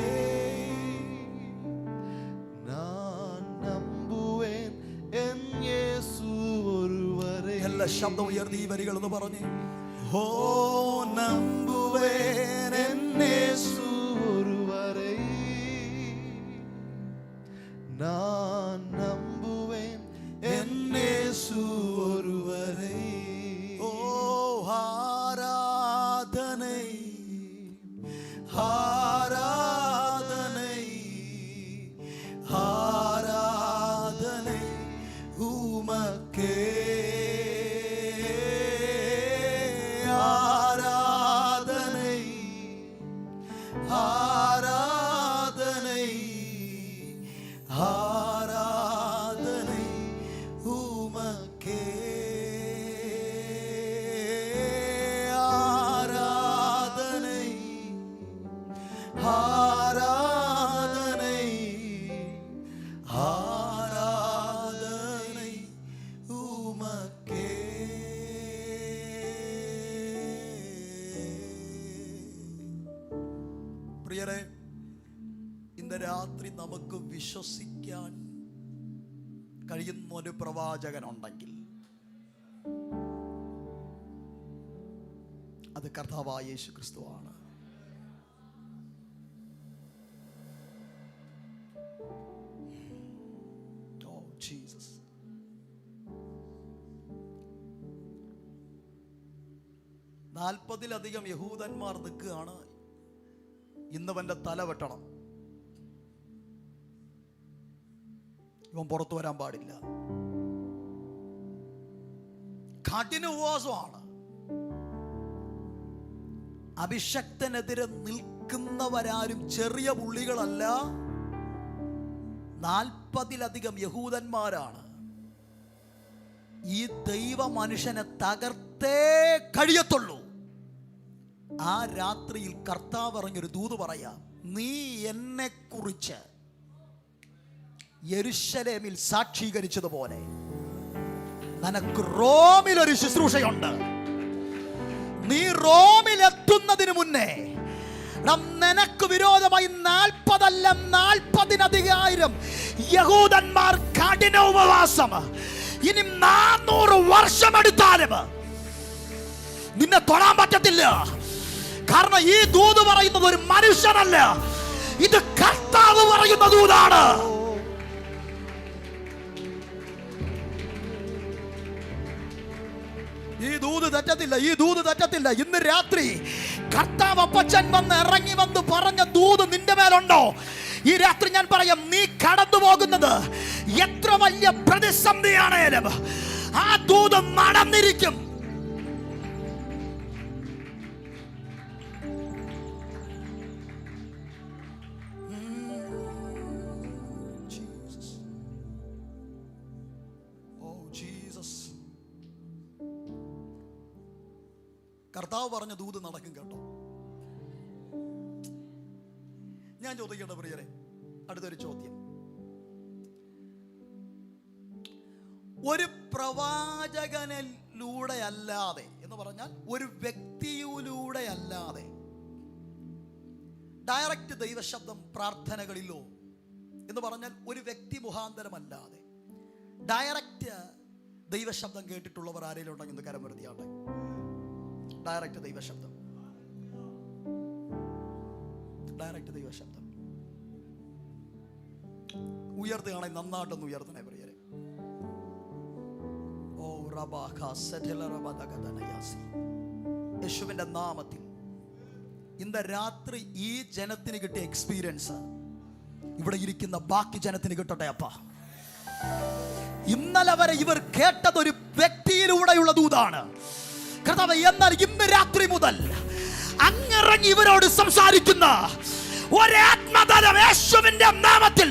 நான் நம்புவேன் என் இயேசு ஒருவரே. എല്ലാ ശബ്ദം ഉയർത്തി ഈ വരികൾ എന്ന് പറഞ്ഞേ. ഓ നമ്പുവേൻ എന്നേശു ஒருவரை, நான் நம்புவேன் എന്നേശു ഒരുവരേ. ഓ ആരാധனை ஆராதனை ஆராதனை உமக்கே, ஆராதனை ஆராதனை ஆராதனை உமக்கே, ஆராதனை ஆராதனை ஆராதனை உமக்கே. പ്രിയരെ, ഇന്ന് രാത്രി നമുക്ക് വിശ്വസിക്കാൻ കഴിയുന്ന ഒരു പ്രവാചകനുണ്ടെങ്കിൽ അത് കർത്താവായ യേശു ക്രിസ്തുവാണ്. Oh Jesus. നാൽപ്പതിലധികം യഹൂദന്മാർ നിൽക്കുകയാണ്. ഇന്നവന്റെ തല വെട്ടണം, ഇവൻ പുറത്തു വരാൻ പാടില്ല. കഠിന ഉപവാസമാണ്. അഭിഷക്തനെതിരെ നിൽക്കുന്നവരാരും ചെറിയ പുള്ളികളല്ല. 40-ലധികം യഹൂദന്മാരാണ്. ഈ ദൈവ മനുഷ്യനെ തകർത്തേ കഴിയത്തുള്ളൂ. ആ രാത്രിയിൽ കർത്താവ് പറഞ്ഞൊരു ദൂത് പറയാം. നീ എന്നെ കുറിച്ച് യെരൂശലേമിൽ സാക്ഷീകരിച്ചതുപോലെ നിനക്ക് റോമിൽ ഒരു ശുശ്രൂഷയുണ്ട്. നീ റോമിൽ എത്തുന്നതിന് മുന്നേ നിനക്ക് വിരോധമായി 40 അല്ല 40,000 യഹൂദന്മാർ കഠിന ഉപവാസം. ഇനി 400 വർഷമെടുത്താലും നിന്നെ തൊടാൻ പറ്റത്തില്ല. കാരണം ഈ ദൂത് പറയുന്നത് ഒരു മനുഷ്യനല്ല, ഇത് കർത്താവ് പറയുന്ന ദൂതാണ്. ഈ ദൂത് തെറ്റത്തില്ല, ഈ ദൂത് തെറ്റത്തില്ല. ഇന്ന് രാത്രി കർത്താവ് അപ്പച്ചൻ വന്ന് ഇറങ്ങി വന്ന് പറഞ്ഞ ദൂത് നിന്റെ മേലുണ്ടോ? ഈ രാത്രി ഞാൻ പറയാം, നീ കടന്നു പോകുന്നത് എത്ര വലിയ പ്രതിസന്ധിയാണേലും ആ ദൂത് നടന്നിരിക്കും. കർത്താവ് പറഞ്ഞ ദൂത് നടക്കും കേട്ടോ. ഞാൻ ചോദിക്കട്ടെ പ്രിയരെ, അടുത്തൊരു ചോദ്യം. ഒരു പ്രവാചകനിലൂടെ അല്ലാതെ എന്ന് പറഞ്ഞാൽ ഒരു വ്യക്തിയിലൂടെ അല്ലാതെ ഡയറക്റ്റ് ദൈവശബ്ദം പ്രാർത്ഥനകളിലോ എന്ന് പറഞ്ഞാൽ ഒരു വ്യക്തി മുഖാന്തരമല്ലാതെ ഡയറക്റ്റ് ദൈവശബ്ദം കേട്ടിട്ടുള്ളവർ ആരെങ്കിലും ഉണ്ടെങ്കിൽ ഇന്ന് കരം ഉയർത്തിയാട്ടെ. ഡയറക്റ്റ് ദൈവശബ്ദം, ഡയറക്റ്റ് ദൈവശബ്ദം ഉയർത്തുകയാണെങ്കിൽ നന്നായിട്ടൊന്ന് ഉയർത്തണേ പ്രിയരെ. ഓ യേശുവിന്റെ നാമത്തിൽ ഇന്ന് രാത്രി ഈ ജനത്തിന് കിട്ടിയ എക്സ്പീരിയൻസ് ഇവിടെ ഇരിക്കുന്ന ബാക്കി ജനത്തിന് കിട്ടട്ടെ അപ്പ. ഇന്നലെ വരെ ഇവർ കേട്ടത് ഒരു വ്യക്തിയിലൂടെയുള്ള ദൂതാണ് കർത്താവേ. എന്നാൽ ഇന്ന് രാത്രി മുതൽ അങ്ങിറങ്ങി ഇവരോട് സംസാരിക്കുന്ന ഒരാത്മതലം യേശുവിന്റെ നാമത്തിൽ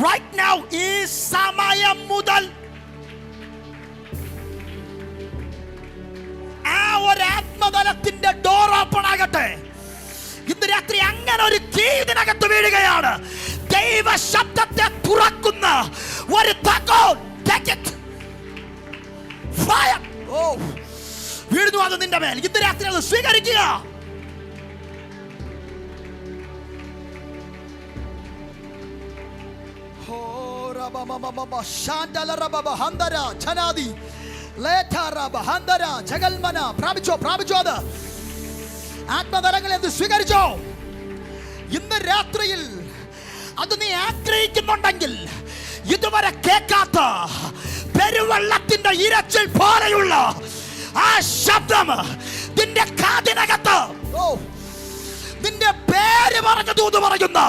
right now ഈ സമയം മുതൽ ആ ഒരാത്മതലത്തിന്റെ ഡോർ ഓപ്പൺ ആകട്ടെ. ഇന്ന് രാത്രി അങ്ങനെ ഒരു കീ ഇതിനകത്ത് വീഴുകയാണ്. ദൈവ ശബ്ദത്തെ തുറക്കുന്ന ഒരു താക്കോൽ വീഴുന്നു. അത് നിന്റെ മേൽ ഇന്ന് രാത്രി അത് സ്വീകരിക്കുക. പ്രാപിച്ചോ അത് ആത്മതലങ്ങളിൽ എന്ത് സ്വീകരിച്ചോ. ഇന്ന് രാത്രിയിൽ അത് നീ ആഗ്രഹിക്കുന്നുണ്ടെങ്കിൽ ഇതുവരെ കേൾക്കാത്ത പെരുവെള്ളത്തിന്റെ ഇരച്ചിൽ പോലെയുള്ള ആ ശബ്ദം നിന്റെ കാതിനകത്ത് നിന്റെ പേര് പറഞ്ഞ ദൂത് പറയുന്ന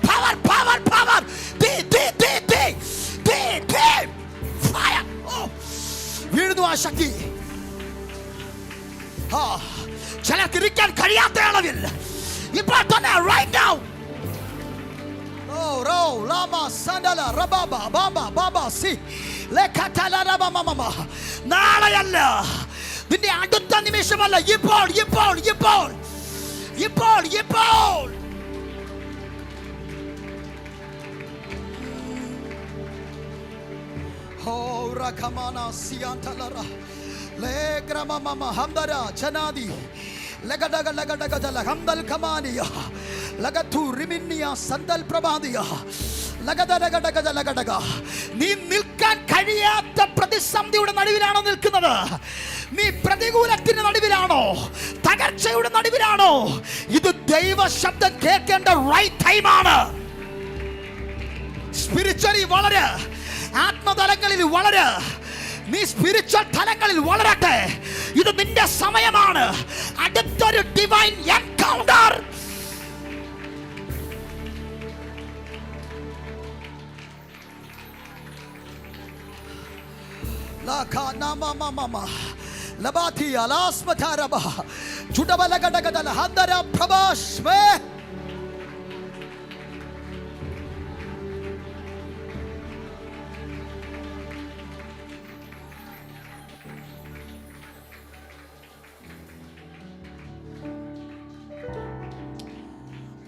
പവർ പവർ പവർ വീഴുന്നു ആ ശക്തി. ചിലർക്ക് ഇരിക്കാൻ കഴിയാത്ത അളവിൽ ഇപ്പോൾ തന്നെ right now. നാളെയല്ല, നിന്റെ അടുത്ത നിമിഷമല്ല, ഇപ്പോൾ ഇപ്പോൾ ഇപ്പോൾ ഇപ്പോൾ ഇപ്പോൾ നീ നിൽക്കാൻ കഴിയാത്ത പ്രതിസന്ധിയുടെ നടുവിലാണോ നിൽക്കുന്നത്? നീ പ്രതികൂലത്തിന്റെ നടുവിലാണോ? തകർച്ചയുടെ നടുവിലാണോ? ഇത് ദൈവ ശബ്ദം കേൾക്കേണ്ട റൈറ്റ് ടൈമാണ്. സ്പിരിച്വലി വളര്, ആത്മതലങ്ങളിൽ വളര്, നീ സ്പിരിച്വൽ തലങ്ങളിൽ വളരട്ടെ. ഇത് നിന്റെ സമയമാണ്. അടുത്തൊരു ഡിവൈൻ എൻകൗണ്ടർ.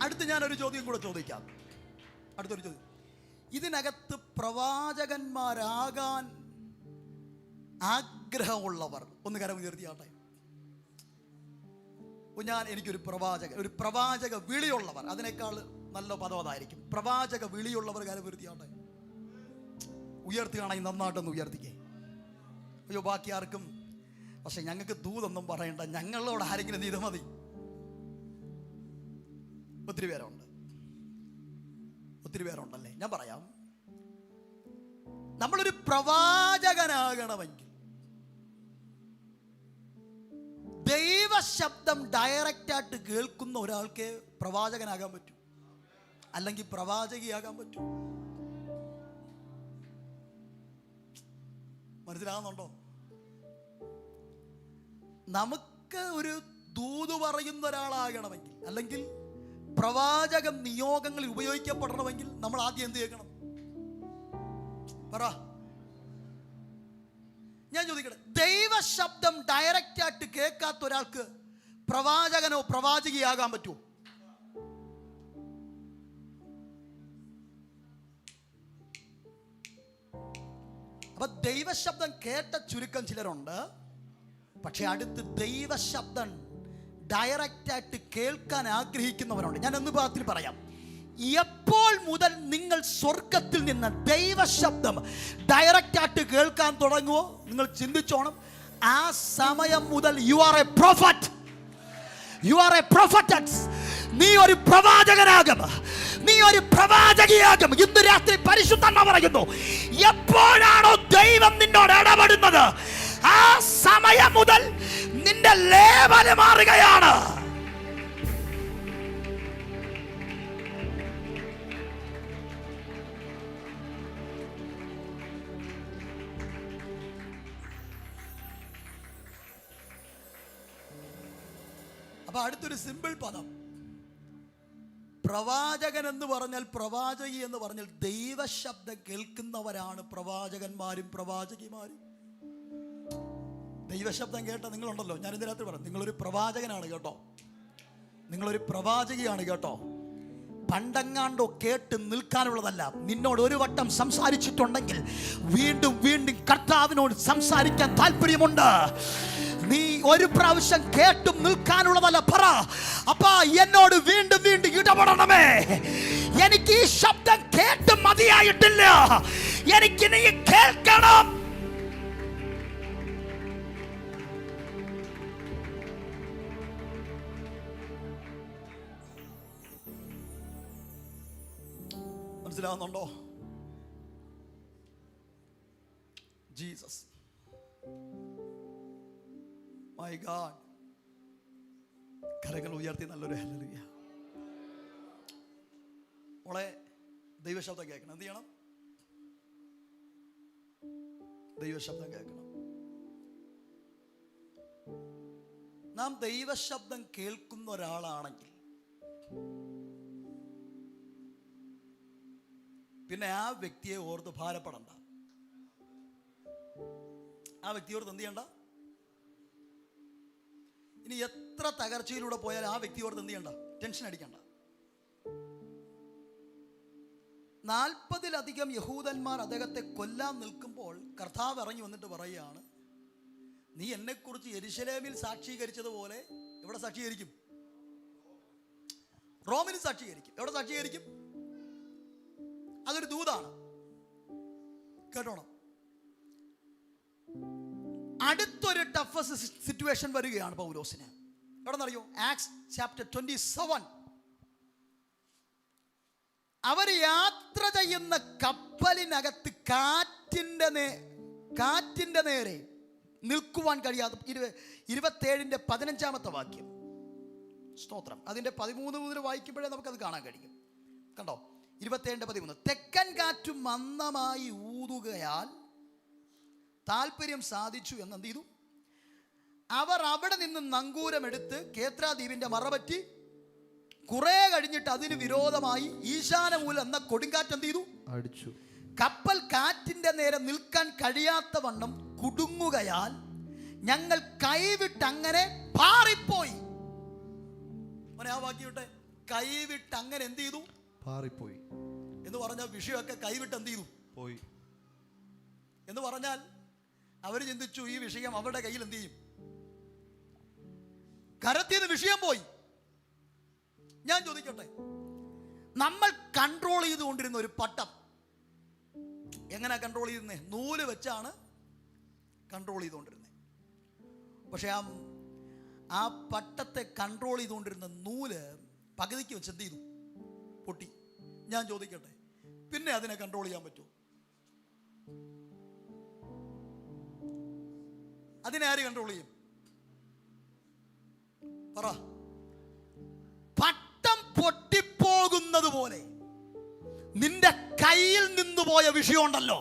അടുത്ത് ഞാനൊരു ചോദ്യം കൂടെ ചോദിക്കാം. അടുത്തൊരു ചോദ്യം. ഇതിനകത്ത് പ്രവാചകന്മാരാകാൻ ആഗ്രഹമുള്ളവർ ഒന്ന് കരം ഉയർത്തിയാട്ടെ. എനിക്കൊരു പ്രവാചക വിളിയുള്ളവർ, അതിനേക്കാൾ നല്ല പദം അതായിരിക്കും. പ്രവാചക വിളിയുള്ളവർ കരം ഉയർത്തിയാട്ടെ. ഉയർത്തുകയാണെങ്കിൽ നന്നായിട്ടൊന്ന് ഉയർത്തിക്കേ. അയ്യോ ബാക്കി ആർക്കും, പക്ഷെ ഞങ്ങൾക്ക് ദൂതൊന്നും പറയണ്ട, ഞങ്ങളോട് ആരെങ്കിലും നീത് മതി. ഒത്തിരി പേരുണ്ടല്ലേ. ഞാൻ പറയാം, നമ്മളൊരു പ്രവാചകനാകണമെങ്കിൽ ദൈവശബ്ദം ഡയറക്റ്റായിട്ട് കേൾക്കുന്ന ഒരാൾക്ക് പ്രവാചകനാകാൻ പറ്റും, അല്ലെങ്കിൽ പ്രവാചകിയാകാൻ പറ്റും. മനസ്സിലാകുന്നുണ്ടോ? നമുക്ക് ഒരു ദൂത് പറയുന്ന ഒരാളാകണമെങ്കിൽ, അല്ലെങ്കിൽ പ്രവാചക നിയോഗങ്ങളിൽ ഉപയോഗിക്കപ്പെടണമെങ്കിൽ നമ്മൾ ആദ്യം എന്ത് കേൾക്കണം? പറ. ഞാൻ ചോദിക്കട്ടെ, ദൈവശബ്ദം ഡയറക്റ്റ് ആയിട്ട് കേൾക്കാത്ത ഒരാൾക്ക് പ്രവാചകനോ പ്രവാചകിയാകാൻ പറ്റുമോ? അപ്പൊ ദൈവശബ്ദം കേട്ട ചുരുക്കം ചിലരുണ്ട്. പക്ഷെ അടുത്ത് ദൈവശബ്ദം ഡയറക്റ്റ് ആയിട്ട് കേൾക്കാൻ ആഗ്രഹിക്കുന്നവരുണ്ട്. ഞാൻ ഒന്ന് ഭാഗത്തിൽ പറയാം. എപ്പോൾ മുതൽ നിങ്ങൾ സ്വർഗത്തിൽ നിന്ന് ദൈവശബ്ദം ഡയറക്റ്റ് ആയിട്ട് കേൾക്കാൻ തുടങ്ങുമോ, നിങ്ങൾ ചിന്തിച്ചോണം, ആ സമയം മുതൽ you are a prophet, you are a prophetess. നീ ഒരു പ്രവാചകനാകും, നീ ഒരു പ്രവാചകിയാകും. ഇന്ന് രാത്രി പരിശുദ്ധ പറയുന്നു, എപ്പോഴാണോ ദൈവം നിന്നോട് ഇടപെടുന്നത് ആ സമയം മുതൽ നിന്റെ ലേവല് മാറുകയാണ്. അപ്പൊ അടുത്തൊരു സിമ്പിൾ പദം, പ്രവാചകൻ എന്ന് പറഞ്ഞാൽ, പ്രവാചകി എന്ന് പറഞ്ഞാൽ ദൈവശബ്ദം കേൾക്കുന്നവരാണ് പ്രവാചകന്മാരും പ്രവാചകിമാരും. ദൈവശബ്ദം കേട്ട നിങ്ങളുണ്ടല്ലോ, ഞാൻ ഇതിനകത്ത് പറയാം, നിങ്ങളൊരു പ്രവാചകനാണ് കേട്ടോ, നിങ്ങളൊരു പ്രവാചകിയാണ് കേട്ടോ. പണ്ടെങ്ങാണ്ടോ കേട്ട് നിൽക്കാനുള്ളതല്ല. നിന്നോട് ഒരു വട്ടം സംസാരിച്ചിട്ടുണ്ടെങ്കിൽ വീണ്ടും വീണ്ടും കർത്താവിനോട് സംസാരിക്കാൻ താല്പര്യമുണ്ട്. നീ ഒരു പ്രാവശ്യം കേട്ടും നിൽക്കാനുള്ളതല്ല. പറ, അപ്പാ എന്നോട് വീണ്ടും വീണ്ടും ഇടപെടണമേ. എനിക്ക് ഈ ശബ്ദം കേട്ട് മതിയായിട്ടില്ല, എനിക്ക് നീ കേൾക്കണം. മനസ്സിലാവുന്നുണ്ടോ? Jesus, my God. കരങ്ങൾ ഉയർത്തി നല്ലൊരു ഹല്ലേലൂയ. മോളെ, ദൈവശബ്ദം കേൾക്കണം. എന്ത് ചെയ്യണം? ദൈവശബ്ദം കേൾക്കണം. നാം ദൈവശബ്ദം കേൾക്കുന്ന ഒരാളാണെങ്കിൽ പിന്നെ ആ വ്യക്തിയെ ഓർത്ത് ഭാരപ്പെടണ്ട. ആ വ്യക്തിയോട് എന്ത് ചെയ്യണ്ട. ഇനി എത്ര തകർച്ചയിലൂടെ പോയാലും ആ വ്യക്തിയോട് എന്ത് ചെയ്യണ്ട, ടെൻഷൻ അടിക്കണ്ട. 40-ലധികം യഹൂദന്മാർ അദ്ദേഹത്തെ കൊല്ലാൻ നിൽക്കുമ്പോൾ കർത്താവ് ഇറങ്ങി വന്നിട്ട് പറയുകയാണ്, നീ എന്നെക്കുറിച്ച് യെരുശലേമിൽ സാക്ഷീകരിച്ചതുപോലെ എവിടെ സാക്ഷീകരിക്കും? റോമിൽ സാക്ഷീകരിക്കും. എവിടെ സാക്ഷീകരിക്കും? അതൊരു ദൂതാണ്, കേട്ടോണം. അടുത്തൊരു ടഫസ്റ്റ് സിറ്റുവേഷൻ വരികയാണ് പൗലോസിന്. എവിടെന്നറിയോ? Acts chapter 27. അവർ യാത്ര ചെയ്യുന്ന കപ്പലിനകത്ത് കാറ്റിന്റെ നേരെ നിൽക്കുവാൻ കഴിയാതെ 27-ന്റെ 15-ാമത്തെ വാക്യം. സ്തോത്രം. അതിന്റെ 13 മുതൽ വായിക്കുമ്പോഴേ നമുക്കത് കാണാൻ കഴിയും. കണ്ടോ? 27-13. തെക്കൻ കാറ്റ് മന്ദമായി ഊതുകയാൽ താല്പര്യം സാധിച്ചു എന്ന് എന്ത് ചെയ്തു? അവർ അവിടെ നിന്ന് നങ്കൂരമെടുത്ത് കേത്രാ ദ്വീപിന്റെ മറപറ്റി കുറെ കഴിഞ്ഞിട്ട് അതിന് വിരോധമായി ഈശാനമൂലം എന്ന കൊടുങ്കാറ്റ് എന്ത് ചെയ്തു? അടിച്ചു. കപ്പൽ കാറ്റിന്റെ നേരെ നിൽക്കാൻ കഴിയാത്ത വണ്ണം കുടുങ്ങുകയാൽ ഞങ്ങൾ കൈവിട്ട് അങ്ങനെ പാറിപ്പോയി. ആ വാക്യട്ടെ, കൈവിട്ട് അങ്ങനെ എന്ത് ചെയ്തു? പാറിപ്പോയി എന്ന് പറഞ്ഞാൽ വിഷയമൊക്കെ കൈവിട്ട് എന്ത് ചെയ്തു? പോയി എന്ന് പറഞ്ഞാൽ അവർ ചിന്തിച്ചു, ഈ വിഷയം അവരുടെ കയ്യിൽ എന്ത് ചെയ്യും? കരത്തിൽ നിന്ന് വിഷയം പോയി. ഞാൻ ചോദിക്കട്ടെ, നമ്മൾ കൺട്രോൾ ചെയ്തുകൊണ്ടിരുന്ന ഒരു പട്ടം എങ്ങനെ കൺട്രോൾ ചെയ്തിരുന്നേ? നൂല് വെച്ചാണ് കൺട്രോൾ ചെയ്തുകൊണ്ടിരുന്നത്. പക്ഷെ ആ പട്ടത്തെ കൺട്രോൾ ചെയ്തുകൊണ്ടിരുന്ന നൂല് പകുതിക്ക് വെച്ച് എന്ത് ചെയ്തു? പൊട്ടി. ഞാൻ ചോദിക്കട്ടെ, പിന്നെ അതിനെ കൺട്രോൾ ചെയ്യാൻ പറ്റുമോ? അതിനെ ആര് കൺട്രോൾ ചെയ്യും? പറ. പട്ടം പൊട്ടിപ്പോകുന്നത് പോലെ നിന്റെ കയ്യിൽ നിന്ന് പോയ വിഷയമുണ്ടല്ലോ,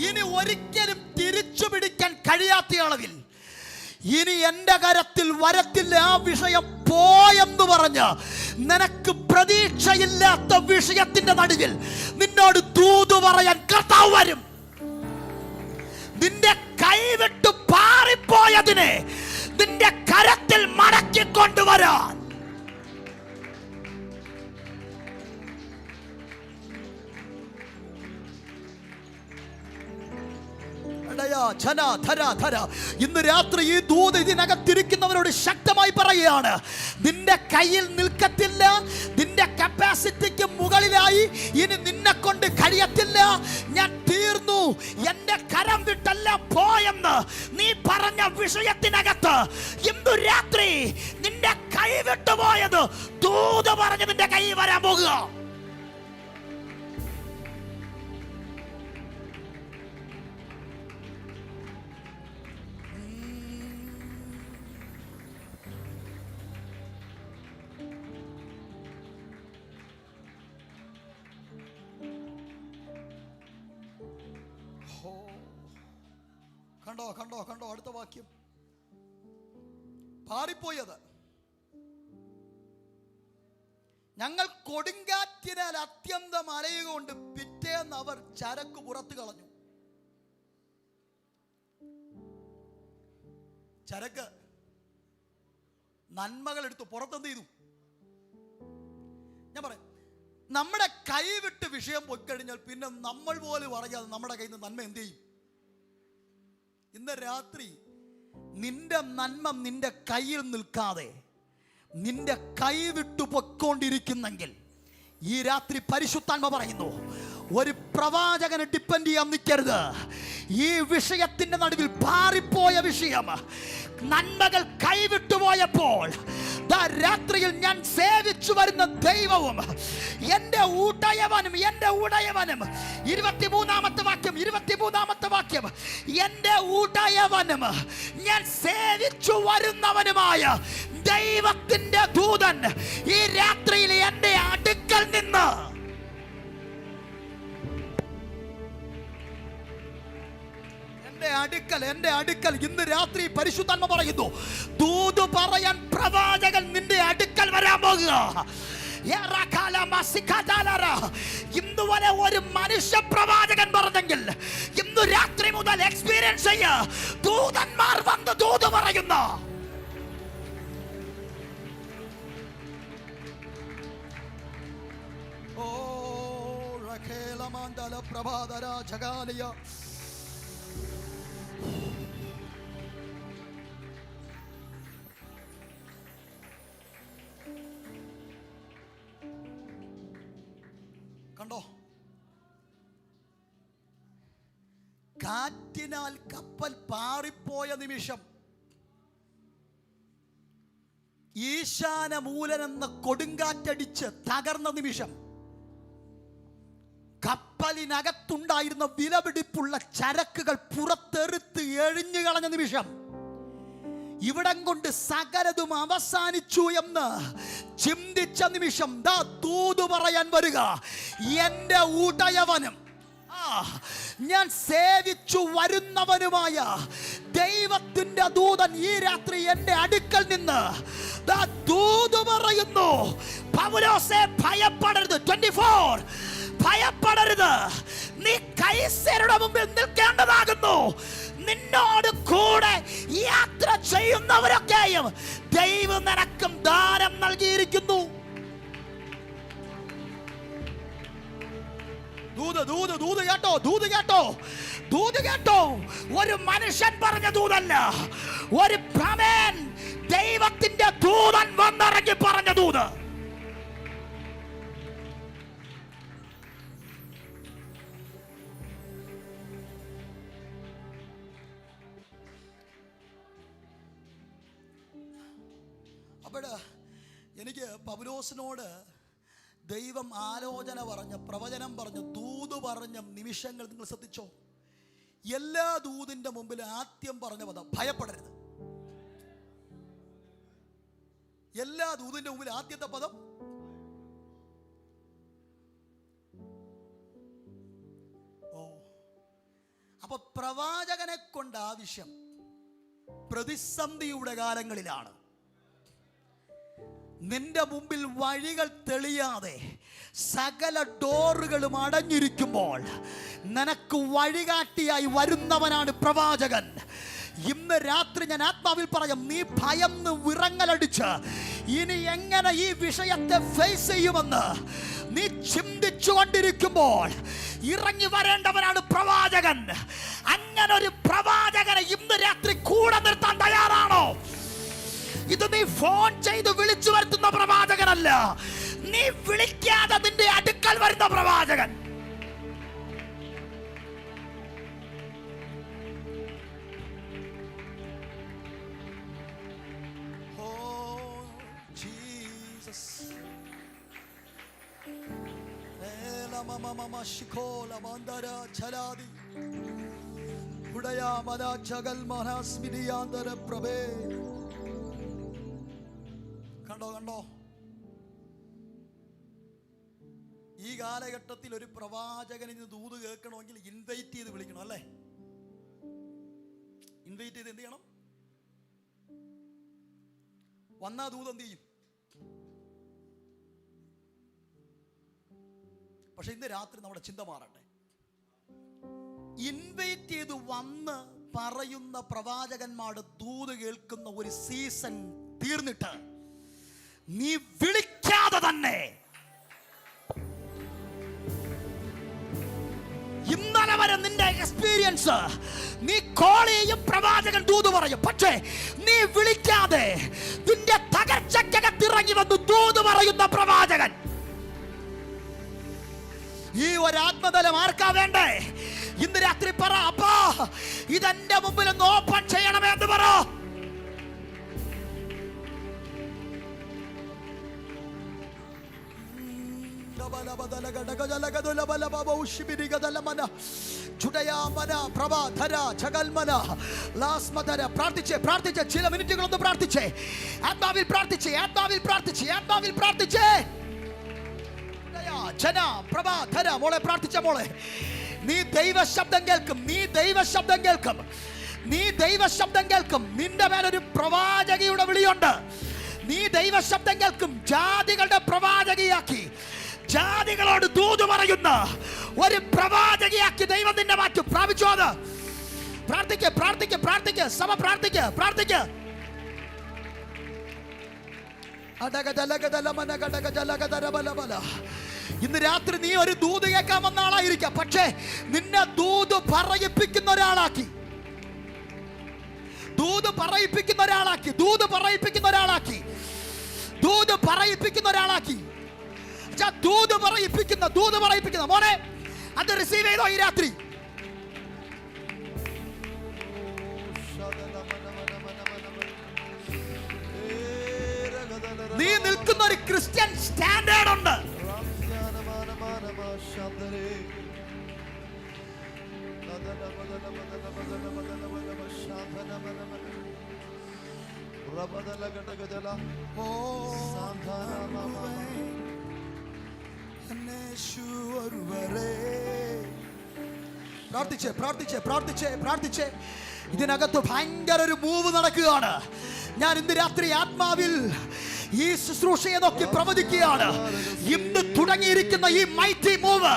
ഇനി ഒരിക്കലും തിരിച്ചു പിടിക്കാൻ കഴിയാത്ത അളവിൽ ഇനി എന്റെ കരത്തിൽ വരത്തില്ല. ആ വിഷയം പോയെന്ന് പറഞ്ഞ് നിനക്ക് പ്രതീക്ഷയില്ലാത്ത വിഷയത്തിന്റെ നടുവിൽ നിന്നോട് ദൂത് പറയാൻ കർത്താവ് വരും. നിന്റെ കൈവിട്ട് പാറിപ്പോയതിനെ നിന്റെ കരത്തിൽ മടക്കിക്കൊണ്ടുവരാൻ ഇന്ന് രാത്രി ഈ ദൂത് ഇതിനകത്തിരിക്കുന്നവരോട് ശക്തമായി പറയുകയാണ്, നിന്റെ കയ്യിൽ നിൽക്കത്തില്ല, നിന്റെ കപ്പാസിറ്റിക്ക് മുകളിലായി ഇനി നിന്നെ കൊണ്ട് കഴിയത്തില്ല, ഞാൻ തീർന്നു, എന്റെ കരം വിട്ടല്ല പോയെന്ന് നീ പറഞ്ഞ വിഷയത്തിനകത്ത് ഇന്ന് രാത്രി നിന്റെ കൈ വിട്ടുപോയത് ദൂത് പറഞ്ഞ് നിന്റെ കൈ വരാൻ പോകുക. കണ്ടോ കണ്ടോ കണ്ടോ, അടുത്ത വാക്യം. പാറിപ്പോയത് ഞങ്ങൾ കൊടുങ്കാറ്റിനാൽ അത്യന്തം അലയുകൊണ്ട് പിറ്റേന്ന് അവർ ചരക്ക് പുറത്തു കളഞ്ഞു. ചരക്ക് നന്മകൾ എടുത്തു പുറത്തെന്ത് ചെയ്തു? ഞാൻ പറയാം, നമ്മുടെ കൈ വിട്ട് വിഷയം പോയി കഴിഞ്ഞാൽ പിന്നെ നമ്മൾ പോലും അറിയാതെ നമ്മുടെ കയ്യിൽ നിന്ന് നന്മ എന്ത് ചെയ്യും? ഇന്ന് രാത്രി നിന്റെ നന്മ നിന്റെ കയ്യിൽ നിൽക്കാതെ നിന്റെ കൈ വിട്ടു പൊയ്ക്കൊണ്ടിരിക്കുന്നെങ്കിൽ ഈ രാത്രി പരിശുദ്ധാത്മ പറയുന്നു, ഒരു പ്രവാചകനെ ഡിപ്പെൻഡ് ചെയ്യാൻ നിൽക്കരുത്. ഈ വിഷയത്തിന്റെ നടുവിൽ പാറിപ്പോയ വിഷയം, നന്മകൾ കൈവിട്ടുപോയപ്പോൾ രാത്രിയിൽ ഞാൻ സേവിച്ചു വരുന്ന ദൈവവും എന്റെ ഉടയവനും 23-ാമത്തെ വാക്യം എന്റെ ഉടയവനും ഞാൻ സേവിച്ചു വരുന്നവനുമായ ദൈവത്തിന്റെ ദൂതൻ ഈ രാത്രിയിൽ എന്റെ അടുക്കൽ നിന്ന് എന്റെ അടുക്കൽ ഇന്ന് രാത്രി പരിശുദ്ധാത്മ പറയുന്നു, ദൂത് പറയാൻ പ്രവാചകൻ നിന്റെ അടുക്കൽ വരാൻ പോകുക. ഇന്ന് വരെ ഒരു മനുഷ്യ പ്രവാചകൻ പറഞ്ഞെങ്കിൽ ഇന്ന് രാത്രി മുതൽ എക്സ്പീരിയൻസ് ചെയ്യ ദൂതന്മാർ വന്ന് ദൂത് പറയുന്ന പ്രഭാതര ജഗാലിയ കണ്ടോ, കാറ്റിനാൽ കപ്പൽ പാറിപ്പോയ നിമിഷം, ഈശാന മൂലൻ എന്ന കൊടുങ്കാറ്റടിച്ച് തകർന്ന നിമിഷം, കപ്പലിനകത്തുണ്ടായിരുന്ന വിലപിടിപ്പുള്ള ചരക്കുകൾ പുറത്തെടുത്ത് എഴിഞ്ഞു കളഞ്ഞ നിമിഷം, ഇവിടം കൊണ്ട് സകലതും അവസാനിച്ചു എന്ന് ചിന്തിച്ച നിമിഷം ദാ ദൂത് പറയാൻ വരിക, എന്റെ ഉടയവനും ഞാൻ സേവിച്ചു വരുന്നവനുമായ ദൈവത്തിന്റെ ദൂതൻ ഈ രാത്രി എന്റെ അടുക്കൽ നിന്ന് ദാ ദൂത് പറയുന്നു, പൗലോസേ ഭയപ്പെടരുത്. 24 ഭയപ്പെടരുത്, നീ കൈസരുടെ മുമ്പിൽ നിൽക്കേണ്ടതാകുന്നു. നിന്നോട് കൂടെ യാത്ര ചെയ്യുന്നവരൊക്കെയും ദൈവം നിനക്കും ദാനം നൽകിയിരിക്കുന്നു. ദൂത് കേട്ടോ, ഒരു മനുഷ്യൻ പറഞ്ഞ ദൂതല്ല, ഒരു ഭ്രമൻ ദൈവത്തിന്റെ ദൂതൻ വന്നിറങ്ങി പറഞ്ഞ ദൂത്. അപ്പോൾ എനിക്ക് പൗലോസിനോട് ദൈവം ആലോചന പറഞ്ഞ, പ്രവചനം പറഞ്ഞ, ദൂത് പറഞ്ഞ നിമിഷങ്ങൾ നിങ്ങൾ ശ്രദ്ധിച്ചോ? എല്ലാ ദൂതിന്റെ മുമ്പിൽ ആദ്യം പറഞ്ഞ പദം ഭയപ്പെടരുത്. എല്ലാ ദൂതിന്റെ മുമ്പിൽ ആദ്യത്തെ പദം അപ്പൊ പ്രവാചകനെ കൊണ്ട് ആവശ്യം പ്രതിസന്ധിയുടെ കാലങ്ങളിലാണ്. നിന്റെ മുമ്പിൽ വഴികൾ തെളിയാതെ സകല ഡോറുകളും അടഞ്ഞിരിക്കുമ്പോൾ നിനക്ക് വഴികാട്ടിയായി വരുന്നവനാണ് പ്രവാചകൻ. ഇന്ന് രാത്രി ഞാൻ ആത്മാവിൽ പറയാം, നീ ഭയന്ന് വിറങ്ങലടിച്ച് ഇനി എങ്ങനെ ഈ വിഷയത്തെ ഫേസ് ചെയ്യുമെന്ന് നീ ചിന്തിച്ചു കൊണ്ടിരിക്കുമ്പോൾ ഇറങ്ങി വരേണ്ടവനാണ് പ്രവാചകൻ. അങ്ങനെ ഒരു പ്രവാചകനെ ഇന്ന് രാത്രി കൂടെ നിർത്താൻ തയ്യാറാണോ? ഇത് നീ ഫോൺ ചെയ്ത് വിളിച്ചു വരുത്തുന്ന പ്രവാചകനല്ല, നീ വിളിക്കാതെ നിന്റെ അടുക്കൽ വരുന്ന പ്രവാചകൻ. കണ്ടോ കണ്ടോ, ഈ കാലഘട്ടത്തിൽ ഒരു പ്രവാചകന് ദൂത് കേൾക്കണമെങ്കിൽ ഇൻവൈറ്റ് ചെയ്ത് വിളിക്കണം, അല്ലേ? ഇൻവൈറ്റ് ചെയ്ത് എന്ത് ചെയ്യണം? വന്നാ ദൂത് എന്ത് ചെയ്യും? പക്ഷെ ഇന്ന് രാത്രി നമ്മുടെ ചിന്ത മാറട്ടെ. ഇൻവൈറ്റ് ചെയ്ത് വന്ന് പറയുന്ന പ്രവാചകന്മാരുടെ ദൂത് കേൾക്കുന്ന ഒരു സീസൺ തീർന്നിട്ട് നീ വിളിക്കാതെ തന്നെ ഇന്നലെ വരെ നിന്റെ എക്സ്പീരിയൻസ്, നീ കോൾ ചെയ്യും, പ്രവാചകൻ ദൂത് പറയും, പക്ഷേ നീ വിളിക്കാതെ നിന്റെ തകർച്ചക്കകത്തിറങ്ങി വന്ന് ദൂത് പറയുന്ന പ്രവാചകൻ. ഈ ഒരു ആത്മതലം ആർക്കാ വേണ്ടേ? ഇന്ന് രാത്രി പറ, അപ്പാ ഇതെന്റെ മുമ്പിൽ ഒന്ന് ഓപ്പൺ ചെയ്യണമേ എന്ന് പറ. പ്രാർത്ഥിച്ചേ, ചില മിനിറ്റുകളൊന്ന് പ്രാർത്ഥിച്ചേ, ആത്മാവിൽ പ്രാർത്ഥിച്ചേ, ആത്മാവിൽ പ്രാർത്ഥിച്ചേ, ആത്മാവിൽ പ്രാർത്ഥിച്ചേ. മോളെ പ്രാർത്ഥിച്ച മോളെ, നീ ദൈവ ശബ്ദം കേൾക്കും, നീ ദൈവ ശബ്ദം കേൾക്കും, നീ ദൈവ ശബ്ദം കേൾക്കും. നിന്റെ മേലൊരു പ്രവാചകിയുടെ വിളിയുണ്ട്. നീ ദൈവ ശബ്ദം കേൾക്കും. ജാതികളുടെ പ്രവാചകിയാക്കി, ജാതികളോട് ദൂത് പറയുന്ന ഒരു പ്രവാചകിയാക്കി ദൈവം നിന്നെ മാറ്റും. പ്രാപിച്ചോ അത്? പ്രാർത്ഥിക്ക്, പ്രാർത്ഥിക്ക്, പ്രാർത്ഥിക്ക്, സഭ പ്രാർത്ഥിക്ക്, പ്രാർത്ഥിക്ക്. ഇന്ന് രാത്രി നീ ഒരു ദൂത് കേൾക്കാൻ വന്ന ആളായിരിക്കാം, പക്ഷേ നിന്നെ ദൂത് പറയിപ്പിക്കുന്ന ഒരാളാക്കി, ദൂത് പറയിപ്പിക്കുന്ന ഒരാളാക്കി, ദൂത് പറയിപ്പിക്കുന്ന ഒരാളാക്കി, ദൂത് പറയിപ്പിക്കുന്ന ഒരാളാക്കി. ദൂത് പറയിപ്പിക്കുന്ന മോനെ, അത് റിസീവ് ചെയ്തോ ഈ രാത്രി? നീ നിൽക്കുന്ന ഒരു ക്രിസ്ത്യൻ സ്റ്റാൻഡേർഡ് ഉണ്ട്. പ്രാർത്ഥിച്ചേ, പ്രാർത്ഥിച്ചേ, പ്രാർത്ഥിച്ചേ, പ്രാർത്ഥിച്ചേ. ഇതിനകത്ത് ഭയങ്കര ഒരു മൂവ് നടക്കുകയാണ്. ഞാൻ ഇന്ന് രാത്രി ആത്മാവിൽ ഈ ശുശ്രൂഷയെ നോക്കി പ്രവചിക്കുകയാണ്. ഇന്ന് തുടങ്ങിയിരിക്കുന്ന ഈ മൈറ്റി മൂവ്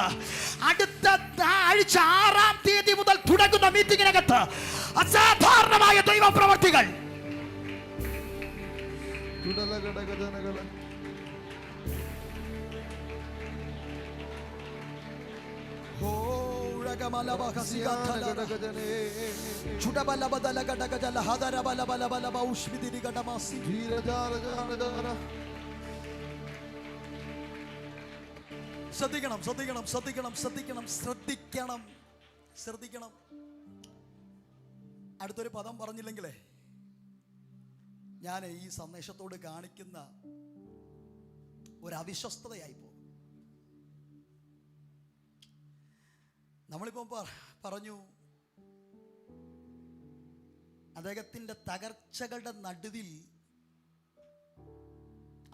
അടുത്ത ആഴ്ച 6-ാം തീയതി മുതൽ തുടങ്ങുന്ന മീറ്റിംഗിനകത്ത് അസാധാരണമായ ദൈവ പ്രവർത്തികൾ. ശ്രദ്ധിക്കണം, ശ്രദ്ധിക്കണം, ശ്രദ്ധിക്കണം, ശ്രദ്ധിക്കണം, ശ്രദ്ധിക്കണം, ശ്രദ്ധിക്കണം. അടുത്തൊരു പദം പറഞ്ഞില്ലെങ്കിലേ ഞാൻ ഈ സന്ദേശത്തോട് കാണിക്കുന്ന ഒരു അവിശ്വസ്തതയായി പോകും. നമ്മളിപ്പം പറഞ്ഞു, അദ്ദേഹത്തിൻ്റെ തകർച്ചകളുടെ നടുവിൽ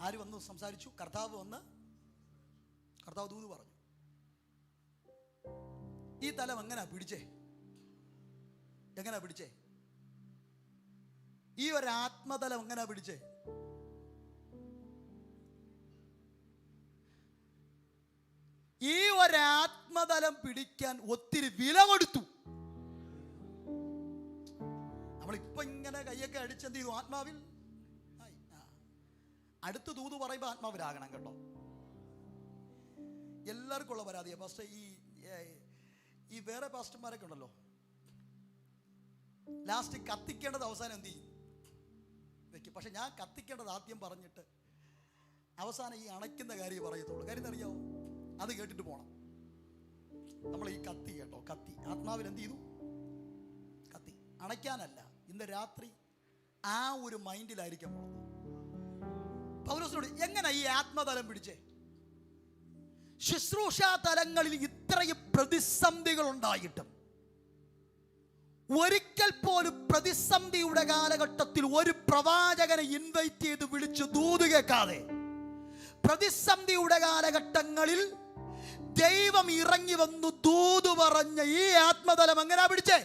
ആര് വന്ന് സംസാരിച്ചു? കർത്താവ് വന്ന്, കർത്താവ് ദൂത് പറഞ്ഞു. ഈ തലം എങ്ങനാ പിടിച്ചേ? എങ്ങനാ പിടിച്ചേ? ഈ ഒരു ആത്മതലം എങ്ങനാ പിടിച്ചേ? ഒരാത്മതലം പിടിക്കാൻ ഒത്തിരി വില കൊടുത്തു. നമ്മളിപ്പോ ഇങ്ങനെ കയ്യൊക്കെ അടിച്ചെന്ത് ചെയ്തു? ആത്മാവിൽ അടുത്ത് ദൂത് പറയുമ്പോൾ ആത്മാവിലാകണം കേട്ടോ. എല്ലാവർക്കും ഉള്ള പരാതിയാ പാസ്റ്റർ. ഈ വേറെ പാസ്റ്റർമാരൊക്കെ ഉണ്ടല്ലോ, ലാസ്റ്റ് കത്തിക്കേണ്ടത് അവസാനം എന്ത് ചെയ്യും? വെക്കും. പക്ഷെ ഞാൻ കത്തിക്കേണ്ടത് ആദ്യം പറഞ്ഞിട്ട് അവസാനം ഈ അണയ്ക്കുന്ന കാര്യം പറയത്തുള്ളൂ. കാര്യം അറിയാവോ? അത് കേട്ടിട്ട് പോണം. നമ്മൾ ഈ കത്തി കേട്ടോ, കത്തി ആത്മാവിൽ എന്ത് ചെയ്തു? കത്തി അണയ്ക്കാനല്ല. ഇന്ന് രാത്രി ആ ഒരു മൈൻഡിലായിരിക്കും പോണത്. പൗലോസിനോട് എങ്ങനെ ഈ ആത്മതലം പിടിച്ചേ? ശുശ്രൂഷാ തലങ്ങളിൽ ഇത്രയും പ്രതിസന്ധികൾ ഉണ്ടായിട്ടും ഒരിക്കൽ പോലും പ്രതിസന്ധിയുടെ കാലഘട്ടത്തിൽ ഒരു പ്രവാചകനെ ഇൻവൈറ്റ് ചെയ്ത് വിളിച്ച് ദൂത് കേൾക്കാതെ, പ്രതിസന്ധിയുടെ കാലഘട്ടങ്ങളിൽ ദൈവം ഇറങ്ങി വന്നു ദൂത് പറഞ്ഞ ഈ ആത്മതലം എങ്ങനെയാ പിടിച്ചേ?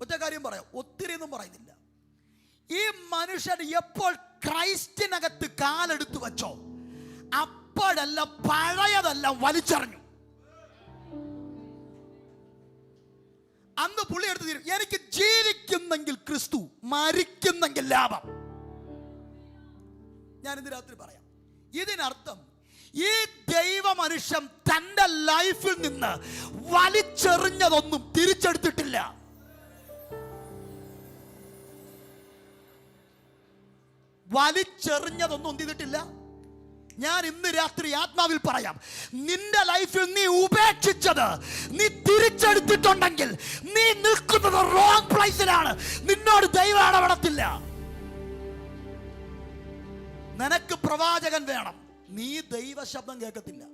ഒറ്റ കാര്യം പറയാം, ഒത്തിരി ഒന്നും പറയുന്നില്ല. ഈ മനുഷ്യൻ എപ്പോൾ ക്രൈസ്റ്റിനകത്ത് കാലെടുത്തു വച്ചോ അപ്പോഴല്ല പഴയതെല്ലാം വലിച്ചെറിഞ്ഞു. അന്ന് പുള്ളി എടുത്ത് തീരും, എനിക്ക് ജീവിക്കുന്നെങ്കിൽ ക്രിസ്തു, മരിക്കുന്നെങ്കിൽ ലാഭം. ഞാൻ ഇന്ന് രാത്രി പറയാം. ഇതിനർത്ഥം ഈ ദൈവ മനുഷ്യൻ തന്റെ ലൈഫിൽ നിന്ന് വലിച്ചെറിഞ്ഞതൊന്നും തിരിച്ചെടുത്തിട്ടില്ല. വലിച്ചെറിഞ്ഞതൊന്നും എന്ത് ചെയ്തിട്ടില്ല. ഞാൻ ഇന്ന് രാത്രി ആത്മാവിൽ പറയാം, നിന്റെ ലൈഫിൽ നീ ഉപേക്ഷിച്ചത് നീ തിരിച്ചെടുത്തിട്ടുണ്ടെങ്കിൽ നീ നിൽക്കുന്നത് റോങ് പ്ലേസിലാണ്. നിന്നോട് ദൈവം ഇടപെടത്തില്ല. നിനക്ക് പ്രവാചകൻ വേണം, നീ ദൈവ ശബ്ദം കേൾക്കത്തില്ല.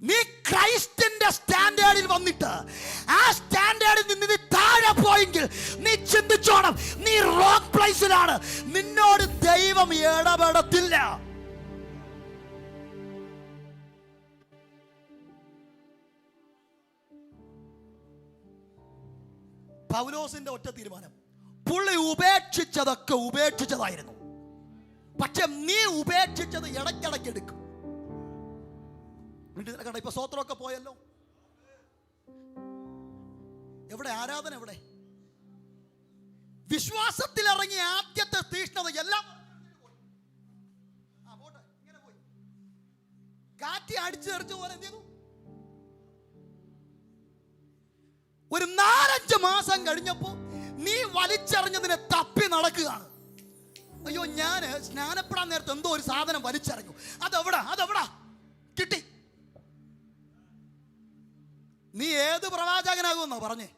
നീ ക്രൈസ്റ്റിന്റെ സ്റ്റാൻഡേർഡിൽ വന്നിട്ട് ആ സ്റ്റാൻഡേർഡിൽ നിന്ന് നീ താഴെ പോയെങ്കിൽ നീ ചിന്തിച്ചോണം, നീ റോങ് പ്ലേസിലാണ്. നിന്നോട് ദൈവം ഇടപെടത്തില്ല. പൗലോസിന്റെ ഒറ്റ തീരുമാനം, പുള്ളി ഉപേക്ഷിച്ചതൊക്കെ ഉപേക്ഷിച്ചതായിരുന്നു. പക്ഷെ നീ ഉപേക്ഷിച്ചത് ഇടയ്ക്കിടയ്ക്ക് എടുക്കും. ഇപ്പൊ സ്തോത്രമൊക്കെ പോയല്ലോ. എവിടെ ആരാധന? എവിടെ വിശ്വാസത്തിൽ ഇറങ്ങിയ ആദ്യത്തെ തീഷ്ണത എല്ലാം ഇങ്ങനെ പോയി. കാറ്റി അടിച്ചു തെറിച്ച പോലെ എന്ത് ചെയ്തു? ഒരു 4-5 മാസം കഴിഞ്ഞപ്പോ നീ വലിച്ചെറിഞ്ഞതിനെ തപ്പി നടക്കുകയാണ്. അയ്യോ, ഞാൻ സ്നാനപ്പെടാൻ നേരത്തെ എന്തോ ഒരു സാധനം വലിച്ചെറിഞ്ഞു. അതെവിടാ കിട്ടി. നീ ഏത് പ്രവാചകനാകുമെന്നോ പറഞ്ഞേ?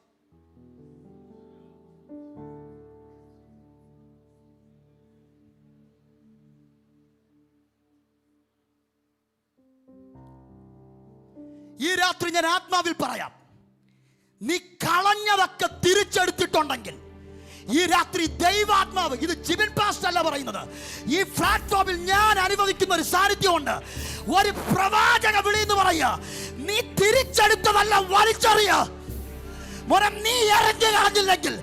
ഈ രാത്രി ഞാൻ ആത്മാവിൽ പറയാം, നീ കളഞ്ഞതൊക്കെ തിരിച്ചെടുത്തിട്ടുണ്ടെങ്കിൽ ഈ രാത്രി ദൈവാത്മാവ്, ഇത് ജിബിൻ പാസ്റ്റർ അല്ല പറയുന്നത്, ഈ പ്ലാറ്റ്ഫോമിൽ ഞാൻ അനുഭവിക്കുന്ന ഒരു സാന്നിധ്യമുണ്ട്. ഒരു പ്രവാചക വിളി എന്ന് പറയുക, നീ തിരിച്ചെടുത്തതല്ല വലിച്ചെറിയ. മോനെ, നീ ഇറങ്ങി കളഞ്ഞില്ലെങ്കിൽ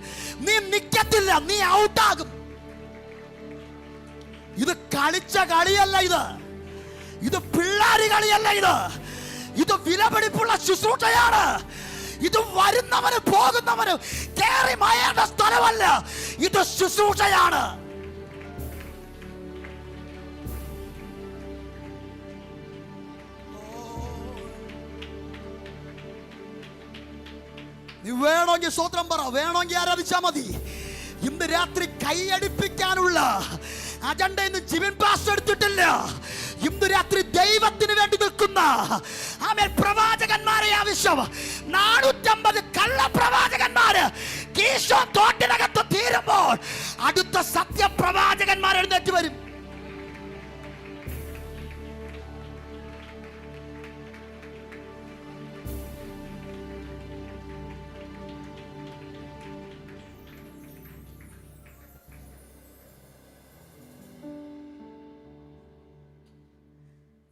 നീ നിൽക്കത്തില്ല, നീ ഔട്ടാകും. ഇത് കളിച്ച കളിയല്ല, ഇത് പിള്ളേര് കളിയല്ല, ഇത് വിലപിടിപ്പുള്ള ശുശ്രൂഷയാണ്. ഇത് വരുന്നവന് പോകുന്നവന് കേറി മയേണ്ട സ്ഥലമല്ല, ഇത് ശുശ്രൂഷയാണ്. നീ വേണമെങ്കിൽ സ്തോത്രം പറ, വേണമെങ്കിൽ ആരാധിച്ചാ മതി. ഇന്ന് രാത്രി കൈയടിപ്പിക്കാനുള്ള അജണ്ട ഇന്ന് ജിബിൻ പാസ്റ്റർ എടുത്തിട്ടില്ല. ഇന്ന് രാത്രി ദൈവത്തിന് വേണ്ടി നിൽക്കുന്ന പ്രവാചകന്മാരെ ആവശ്യം. 450 കള്ള പ്രവാചകന്മാര് കീശോൻ തോട്ടിനകത്ത് തീരുമ്പോൾ അടുത്ത സത്യപ്രവാചകന്മാർ എഴുന്നേറ്റ് വരും.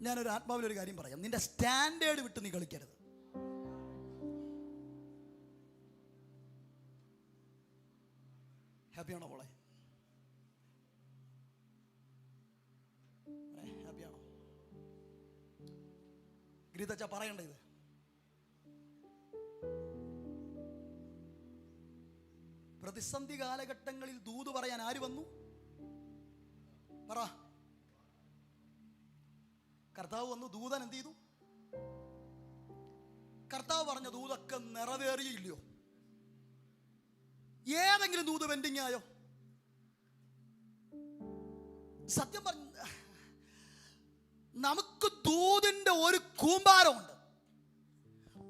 ഞാനൊരു ആത്മാവിലൊരു കാര്യം പറയാം, നിന്റെ സ്റ്റാൻഡേർഡ് വിട്ട് നീ കളിക്കരുത്. ഹാപ്പിയാണോ മോളെ? ഹാപ്പിയാണോ? ഗീതച്ച പറയണ്ട ഇത്. പ്രതിസന്ധി കാലഘട്ടങ്ങളിൽ ദൂത് പറയാൻ ആര് വന്നു? പറ. കർത്താവ് വന്നു. ദൂതൻ എന്ത് ചെയ്തു? കർത്താവ് പറഞ്ഞ ദൂതൊക്കെ നിറവേറിയില്ലയോ? ഏതെങ്കിലും ദൂത് പെൻഡിങ് ആയോ? സത്യം പറഞ്ഞ നമുക്ക് ദൂതിന്റെ ഒരു കൂമ്പാരമുണ്ട്.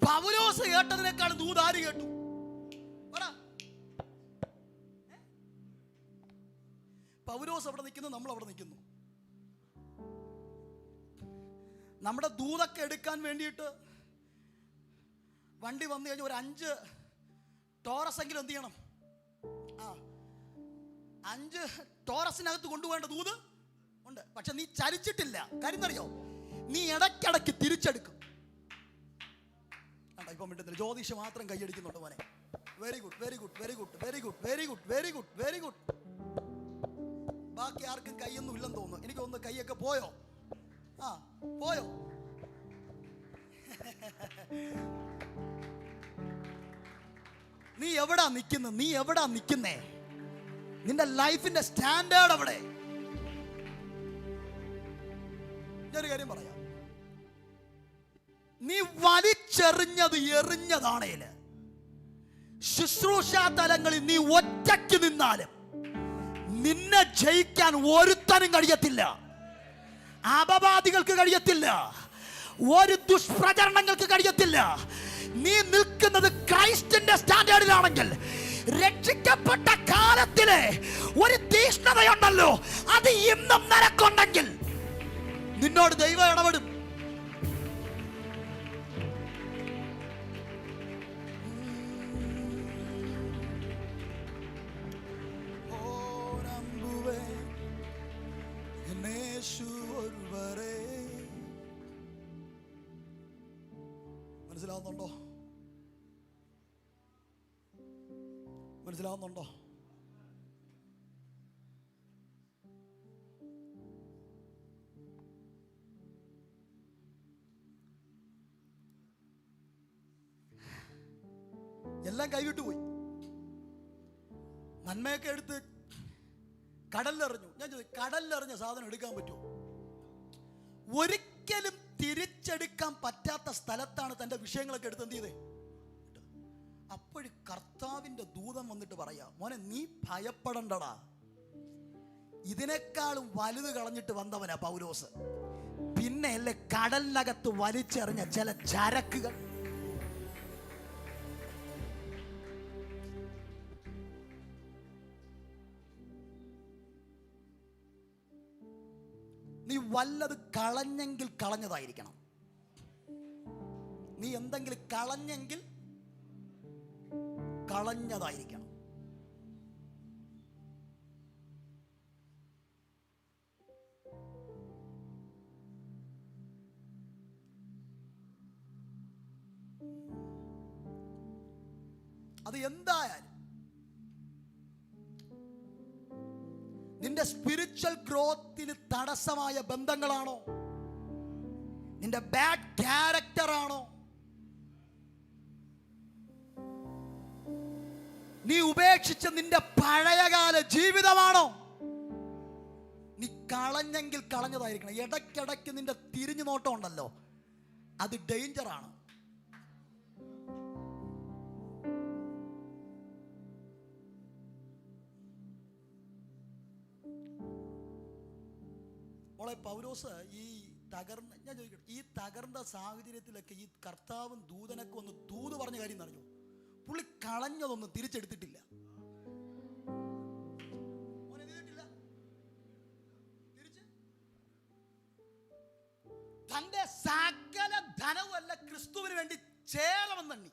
പൗലോസ് കേട്ടതിനേക്കാൾ ദൂത് ആര് കേട്ടു? പറ. പൗലോസ് അവിടെ നിൽക്കുന്നു, നമ്മൾ അവിടെ നിൽക്കുന്നു. നമ്മുടെ ദൂതൊക്കെ എടുക്കാൻ വേണ്ടിയിട്ട് വണ്ടി വന്നു കഴിഞ്ഞാൽ ഒരു 5 ടോറസ് എങ്കിലും എന്ത് ചെയ്യണം? 5 ടോറസിനകത്ത് കൊണ്ടുപോകേണ്ട ദൂത് ഉണ്ട്. പക്ഷെ നീ ചലിച്ചിട്ടില്ല. കാര്യം അറിയോ? നീ ഇടയ്ക്കിടയ്ക്ക് തിരിച്ചെടുക്കും. ഇപ്പം മിണ്ടുന്നില്ല. ജ്യോതിഷ മാത്രം കൈയടിക്കുന്നുണ്ട് മോനെ. Very good, very good, very good, very good, very good, very good, very good. ബാക്കി ആർക്കും കൈയൊന്നും ഇല്ലെന്ന് തോന്നുന്നു. എനിക്ക് തോന്നുന്നു കൈയൊക്കെ പോയോ? പോയോ? നീ എവിടാ നിൽക്കുന്നത്? നീ എവിടാ നിൽക്കുന്നേ? നിന്റെ ലൈഫിന്റെ സ്റ്റാൻഡേർഡ് അവിടെ. ഞാനൊരു കാര്യം പറയാം. നീ വലിച്ചെറിഞ്ഞത് എറിഞ്ഞതാണേല് ശുശ്രൂഷാ തലങ്ങളിൽ നീ ഒറ്റയ്ക്ക് നിന്നാലും നിന്നെ ജയിക്കാൻ ഒരുത്തനും കഴിയത്തില്ല. അപവാദികൾക്ക് കഴിയത്തില്ല. ഒരു ദുഷ്പ്രചരണങ്ങൾക്ക് കഴിയത്തില്ല. നീ നിൽക്കുന്നത് ക്രൈസ്റ്റിന്റെ സ്റ്റാൻഡേർഡിലാണെങ്കിൽ, രക്ഷിക്കപ്പെട്ട കാലത്തിലെ ഒരു തീഷ്ണതയുണ്ടല്ലോ, അത് ഇന്നും നിനക്കുണ്ടെങ്കിൽ നിന്നോട് ദൈവം ഇടപെടും. മനസ്സിലാവുന്നുണ്ടോ? മനസ്സിലാവുന്നുണ്ടോ? എല്ലാം കൈവിട്ടു പോയി. നന്മയൊക്കെ എടുത്ത് കടലിലെറിഞ്ഞു. ഞാൻ ചോദിച്ചു, കടലിലെറിഞ്ഞ സാധനം എടുക്കാൻ പറ്റുമോ? ഒരിക്കലും തിരിച്ചെടുക്കാൻ പറ്റാത്ത സ്ഥലത്താണ് തൻ്റെ വിഷയങ്ങളൊക്കെ എടുത്ത് എന്ത് ചെയ്തേ? അപ്പോഴും കർത്താവിൻ്റെ ദൂതൻ വന്നിട്ട് പറയാ, മോനെ നീ ഭയപ്പെടണ്ടടാ, ഇതിനേക്കാളും വലുത് കളഞ്ഞിട്ട് വന്നവനാ പൗലോസ്. പിന്നെ അല്ലേ കടലിനകത്ത് വലിച്ചെറിഞ്ഞ ചില ചരക്കുകൾ. നീ വല്ലത് കളഞ്ഞെങ്കിൽ കളഞ്ഞതായിരിക്കണം. നീ എന്തെങ്കിലും കളഞ്ഞെങ്കിൽ കളഞ്ഞതായിരിക്കണം. അത് എന്തായാലും നിന്റെ സ്പിരിച്വൽ ഗ്രോത്തിന് തടസ്സമായ ബന്ധങ്ങളാണോ, നിന്റെ ബാഡ് ക്യാരക്ടർ ആണോ, നീ ഉപേക്ഷിച്ച നിന്റെ പഴയകാല ജീവിതമാണോ, നീ കളഞ്ഞെങ്കിൽ കളഞ്ഞതായിരിക്കണം. ഇടയ്ക്കിടയ്ക്ക് നിന്റെ തിരിഞ്ഞു നോട്ടം ഉണ്ടല്ലോ, അത് ഡേഞ്ചറാണ്. പൗലോസ് ഈ തകർന്ന, ഞാൻ ചോദിക്കട്ടെ, ഈ തകർന്ന സാഹചര്യത്തിലൊക്കെ ഈ കർത്താവും ദൂതനൊക്കെ ഒന്ന് ദൂത് പറഞ്ഞ കാര്യം അറിഞ്ഞു? പുള്ളി കളഞ്ഞതൊന്നും തിരിച്ചെടുത്തിട്ടില്ല. തന്റെ സകല ധനവുമല്ല ക്രിസ്തുവിന് വേണ്ടി ചേരമെന്നെണ്ണി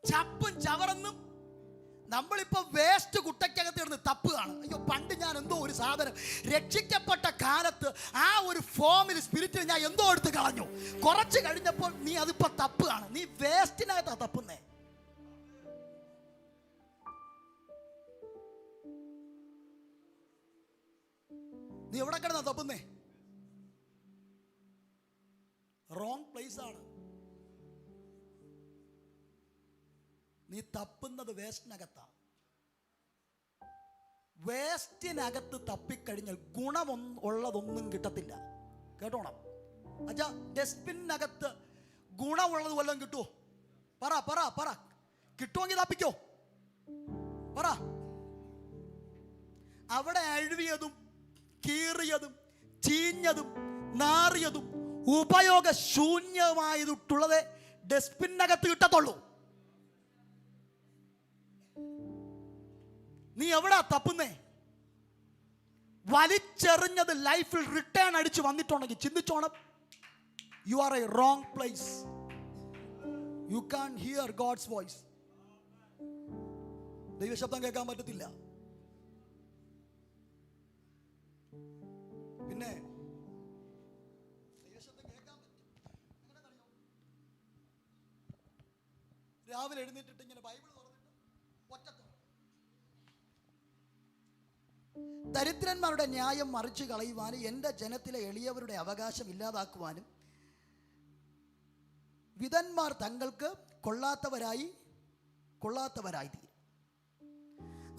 ചപ്പും ചവറെന്നും നമ്മളിപ്പോ വേസ്റ്റ് കുട്ടയ്ക്കകത്ത് ഇടുന്ന തപ്പുകയാണ്. അയ്യോ, പണ്ട് ഞാൻ എന്തോ ഒരു സാധനം രക്ഷിക്കപ്പെട്ട കാലത്ത് ആ ഒരു ഫോമിൽ സ്പിരിറ്റിൽ ഞാൻ എന്തോ എടുത്ത് കളഞ്ഞു. കുറച്ച് കഴിഞ്ഞപ്പോൾ നീ അതിപ്പോ തപ്പുകയാണ്. നീ വേസ്റ്റിനകത്താ തപ്പുന്നേ. നീ എവിടെ കിടന്നാ തപ്പുന്നേ? റോങ് പ്ലേസ് ആണ്. നീ തപ്പുന്നത് വേസ്റ്റിനകത്താ. വേസ്റ്റിനകത്ത് തപ്പിക്കഴിഞ്ഞാൽ ഉള്ളതൊന്നും കിട്ടത്തില്ല. കേട്ടോണം. അച്ഛാ, ഡസ്റ്റ്ബിനകത്ത് ഗുണമുള്ളത് വല്ലതും കിട്ടുമോ? പറ പറ പറ. കിട്ടുമെങ്കിൽ തപ്പിക്കോ. പറ. അവിടെ അഴുവിയതും കീറിയതും ചീഞ്ഞതും നാറിയതും ഉപയോഗശൂന്യമായിട്ടുള്ളത് ഡസ്റ്റ്ബിനകത്ത് കിട്ടത്തുള്ളൂ. നീ എവിടാ തപ്പുന്നേ? വലിച്ചെറിഞ്ഞത് ലൈഫിൽ റിട്ടേൺ അടിച്ച് വന്നിട്ടുണ്ടെങ്കിൽ ചിന്തിച്ചോണം, you are a wrong place. You can hear God's voice. ദൈവശബ്ദം കേൾക്കാൻ പറ്റത്തില്ല. പിന്നെ ദൈവശബ്ദം കേൾക്കാൻ പറ്റും. രാവിലെ എഴുന്നേറ്റിട്ട് ഇങ്ങനെ ബൈബിൾ തുറന്നിട്ട് ഒറ്റ ദരിദ്രന്മാരുടെ ന്യായം മറിച്ചു കളയുവാനും എൻ്റെ ജനത്തിലെ എളിയവരുടെ അവകാശം ഇല്ലാതാക്കുവാനും വിധന്മാർ തങ്ങൾക്ക് കൊള്ളാത്തവരായി തീരും.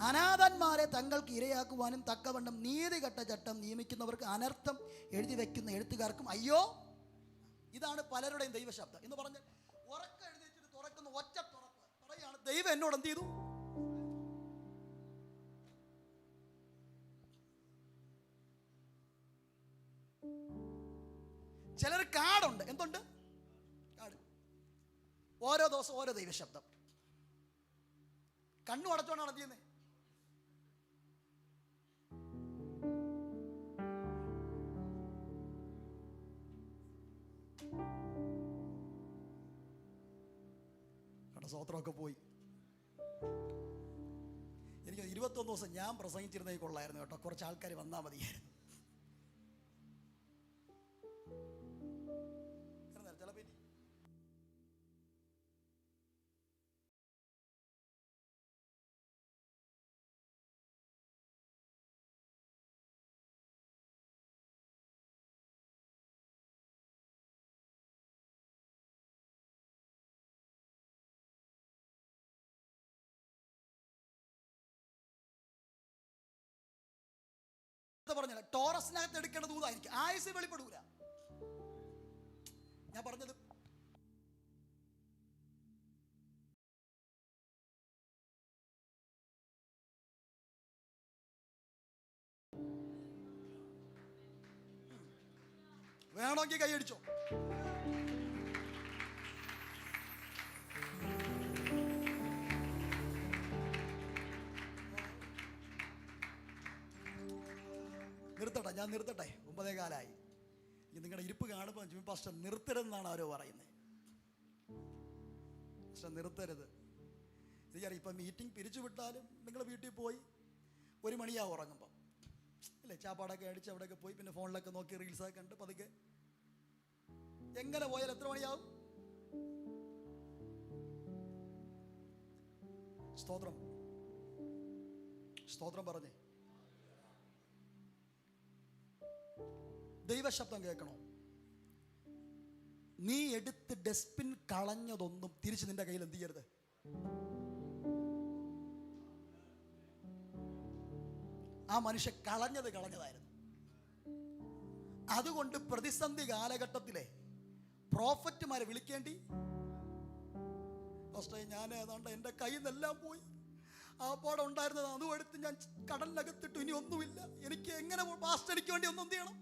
അനാഥന്മാരെ തങ്ങൾക്ക് ഇരയാക്കുവാനും തക്കവണ്ണം നീതികെട്ട ചട്ടം നിയമിക്കുന്നവർക്ക് അനർത്ഥം എഴുതി വയ്ക്കുന്ന എഴുത്തുകാർക്കും അയ്യോ. ഇതാണ് പലരുടെയും ദൈവശബ്ദം എന്ന് പറഞ്ഞാൽ ഉറക്കം എഴുന്നേറ്റിട്ട് തുറക്കുന്ന ഒറ്റ തുറപ്പ് പറയാണ്, ദൈവം എന്നോട് എന്ത് ചെയ്തു? ചിലർ കാർഡുണ്ട്. എന്തുണ്ട്? കാർഡ്. ഓരോ ദിവസം ഓരോ ദൈവശബ്ദം. കണ്ണു അടച്ചോണ്ടാണ് ചെയ്യുന്നത്. സ്വത്രമൊക്കെ പോയി. എനിക്ക് 21 ദിവസം ഞാൻ പ്രസംഗിച്ചിരുന്നെങ്കിൽ കൊള്ളായിരുന്നു കേട്ടോ. കുറച്ച് ആൾക്കാർ വന്നാൽ മതിയായിരുന്നു. ചിലപ്പോൾ പറഞ്ഞില്ല, ടോറസിനകത്ത് എടുക്കേണ്ട ദൂതായിരിക്കും. ആയുസ് വെളിപ്പെടൂല. ഞാൻ പറഞ്ഞത് വേണമെങ്കിൽ കൈയടിച്ചോ. നിർത്തട്ടെ, ഞാൻ നിർത്തട്ടെ. 9:15 നിങ്ങളുടെ ഇരിപ്പ് കാണുമ്പോൾ ജിമ്മി പാസ്റ്റർ നിർത്തരുതെന്നാണ് ആരോ പറയുന്നത്. പാസ്റ്റർ നിർത്തരുത്. എനിക്കറിയാം, ഇപ്പം മീറ്റിംഗ് പിരിച്ചുവിട്ടാലും നിങ്ങൾ വീട്ടിൽ പോയി 1 മണിയാവും ഉറങ്ങുമ്പോൾ അല്ലേ? ചാപ്പാടൊക്കെ അടിച്ച് അവിടെയൊക്കെ പോയി പിന്നെ ഫോണിലൊക്കെ നോക്കി റീൽസൊക്കെ കണ്ട് പതുക്കെ എങ്ങനെ പോയാൽ എത്ര മണിയാവും? സ്തോത്രം, സ്തോത്രം പറഞ്ഞേ. ദൈവശബ്ദം കേൾക്കണോ? നീ എടുത്ത് ഡസ്റ്റ്ബിൻ കളഞ്ഞതൊന്നും തിരിച്ച് നിന്റെ കയ്യിൽ എന്ത് ചെയ്യരുത്. ആ മനുഷ്യ കളഞ്ഞതായിരുന്നു. അതുകൊണ്ട് പ്രതിസന്ധി കാലഘട്ടത്തിലെ പ്രോഫറ്റുമാരെ വിളിക്കേണ്ടി. ഫസ്റ്റ് ഞാൻ ഏതാണ്ട് എൻ്റെ കയ്യിൽ നിന്നെല്ലാം പോയി, ആ പാടം ഉണ്ടായിരുന്നത് അതും എടുത്ത് ഞാൻ കടലിനകത്തിട്ടു. ഇനി ഒന്നുമില്ല. എനിക്ക് എങ്ങനെ പാസ്റ്റർ എനിക്ക് വേണ്ടി ഒന്നും ചെയ്യണം?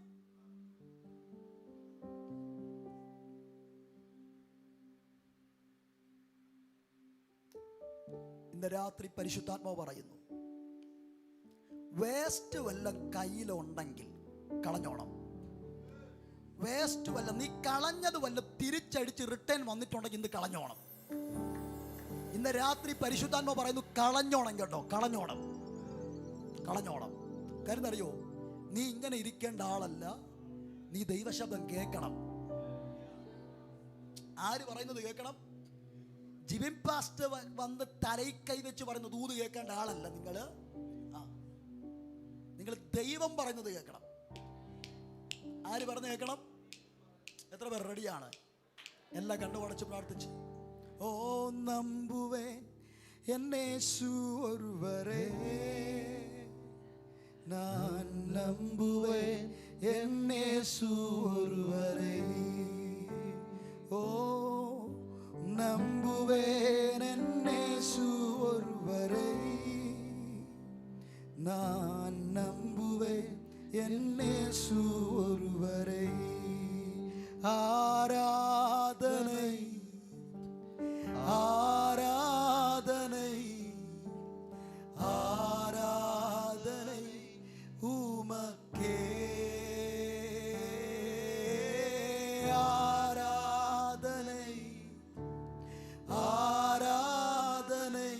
ഇന്ന് രാത്രി പരിശുദ്ധാത്മാവ് പറയുന്നു, വേസ്റ്റ് വല്ലതും കയ്യിലുണ്ടെങ്കിൽ കളഞ്ഞോണം. വേസ്റ്റ് വല്ല നീ കളഞ്ഞത് വല്ല തിരിച്ചടിച്ച് റിട്ടേൺ വന്നിട്ടുണ്ടെങ്കിൽ ഇന്ന് കളഞ്ഞോണം. ഇന്ന് രാത്രി പരിശുദ്ധാത്മാവ് പറയുന്നു, കളഞ്ഞോണം കേട്ടോ, കളഞ്ഞോണം. കാര്യം അറിയോ, നീ ഇങ്ങനെ ഇരിക്കേണ്ട ആളല്ല. നീ ദൈവശബ്ദം കേൾക്കണം. ആര് പറയുന്നത് കേൾക്കണം? ജിബിൻ പാസ്റ്റർ വന്ന് തലയിൽ കൈവച്ച് പറയുന്ന ദൂത് കേൾക്കേണ്ട ആളല്ല നിങ്ങൾ. നിങ്ങൾ ദൈവം പറയുന്നത് കേൾക്കണം. ആര് പറഞ്ഞു കേൾക്കണം? എത്ര പേർ റെഡിയാണ്? എല്ലാം കണ്ണുടച്ച് പ്രാർത്ഥിച്ച്. ഓ നമ്പുവേൻ എന്നേശു ഒരുവരെ, ഞാൻ നമ്പുവേൻ എന്നേശു ഒരുവരെ. ഓ നമ്പുവേൻ എന്നേശു ഒരുവരെ, ഞാൻ നമ്പുവേൻ എന്നേശു ഒരുവരെ. ஆராதனை ஆராதனை ஆராதனை உமக்கே, ஆராதனை ஆராதனை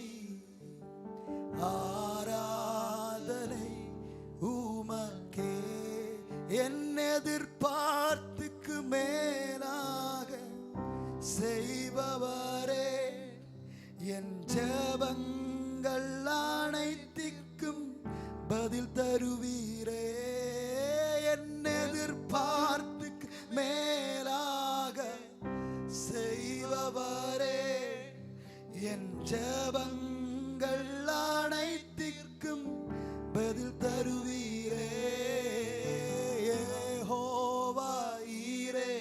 ஆராதனை உமக்கே. என் எதிர்பார்த்துக்கு மேலாக செய்பவரே, என் ஜெபங்கள் அனைத்திற்கும் பதில் தருவீரே. என் எதிர்பார்த்துக்கு மேலாக செய்பவரே, என் ஜெபங்கள் அனைத்திற்கும் பதில் தருவீரே. யெகோவா ஈரே,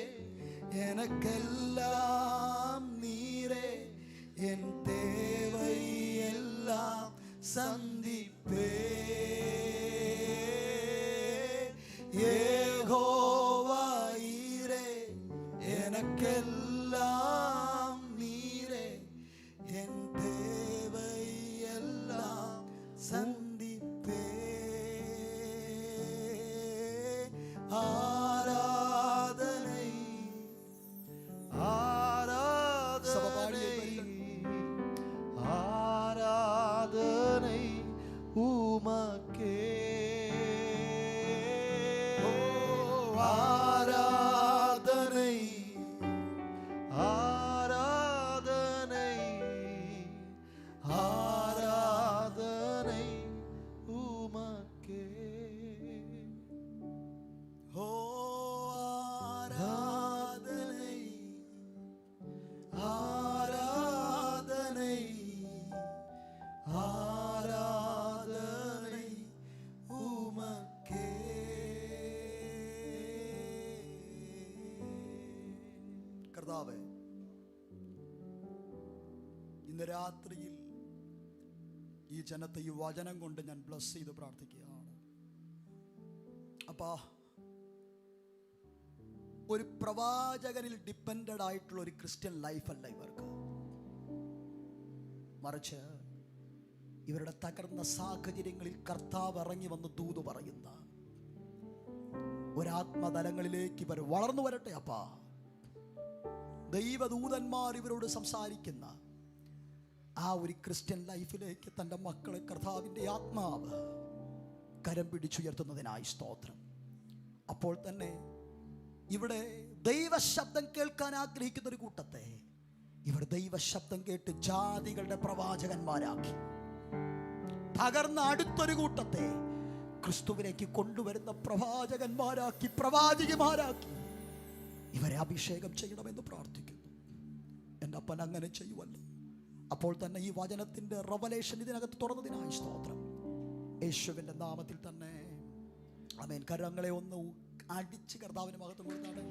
எனக்கெல்லாம் நீரே, என் தேவை எல்லாம் சந்திப்பே. யெகோவா ஈரே, எனக்கெல்லாம் நீரே, என் தேவை எல்லாம் சந்திப்பே. ஆராதனை ஆராதனை ஆராதனை உமக்கே. ஆராதனை ஆராதனை ஆராதனை உமக்கே. ஓ ஆராதனை ஆராதனை ஆராதனை உமக்கே. കർത്താവേ, ഇന്ന് രാത്രിയിൽ ഈ ജനത്തെ ഈ വചനം കൊണ്ട് ഞാൻ ബ്ലസ് ചെയ്ത് പ്രാർത്ഥിക്കുകയാണ്. അപ്പാ, ഒരു പ്രവാചകനിൽ ഡിപ്പെൻഡഡ് ആയിട്ടുള്ള ഒരു ക്രിസ്ത്യൻ ലൈഫല്ല ഇവർക്ക്, മറിച്ച് ഇവരുടെ തകർന്ന സാഹചര്യങ്ങളിൽ കർത്താവ് ഇറങ്ങി വന്ന് ദൂത് പറയുന്ന ഒരാത്മതലങ്ങളിലേക്ക് ഇവർ വളർന്നു വരട്ടെ. അപ്പാ, ദൈവദൂതന്മാർ ഇവരോട് സംസാരിക്കുന്ന ആ ഒരു ക്രിസ്ത്യൻ ലൈഫിലേക്ക് തൻ്റെ മക്കളെ കർത്താവിൻ്റെ ആത്മാവ് കരം പിടിച്ചുയർത്തുന്നതിനായി സ്തോത്രം. അപ്പോൾ തന്നെ ഇവിടെ ദൈവശബ്ദം കേൾക്കാൻ ആഗ്രഹിക്കുന്ന ഒരു കൂട്ടത്തെ ഇവർ ദൈവശബ്ദം കേട്ട് ജാതികളുടെ പ്രവാചകന്മാരാക്കി. തകർന്ന അടുത്തൊരു കൂട്ടത്തെ ക്രിസ്തുവിലേക്ക് കൊണ്ടുവരുന്ന പ്രവാചകന്മാരാക്കി, പ്രവാചികമാരാക്കി ഇവരെ അഭിഷേകം ചെയ്യണമെന്ന് പ്രാർത്ഥിക്കുന്നു. എൻ്റെ അപ്പൻ അങ്ങനെ ചെയ്യുമല്ലോ. അപ്പോൾ തന്നെ ഈ വചനത്തിൻ്റെ റെവലേഷൻ ഇതിനകത്ത് തുറന്നതിനായി സ്തോത്രം. യേശുവിൻ്റെ നാമത്തിൽ തന്നെ ആമേൻ. കരങ്ങളെ ഒന്ന് അടിച്ച് കർത്താവിന് മഹത്വം കൊടുത്താണ്.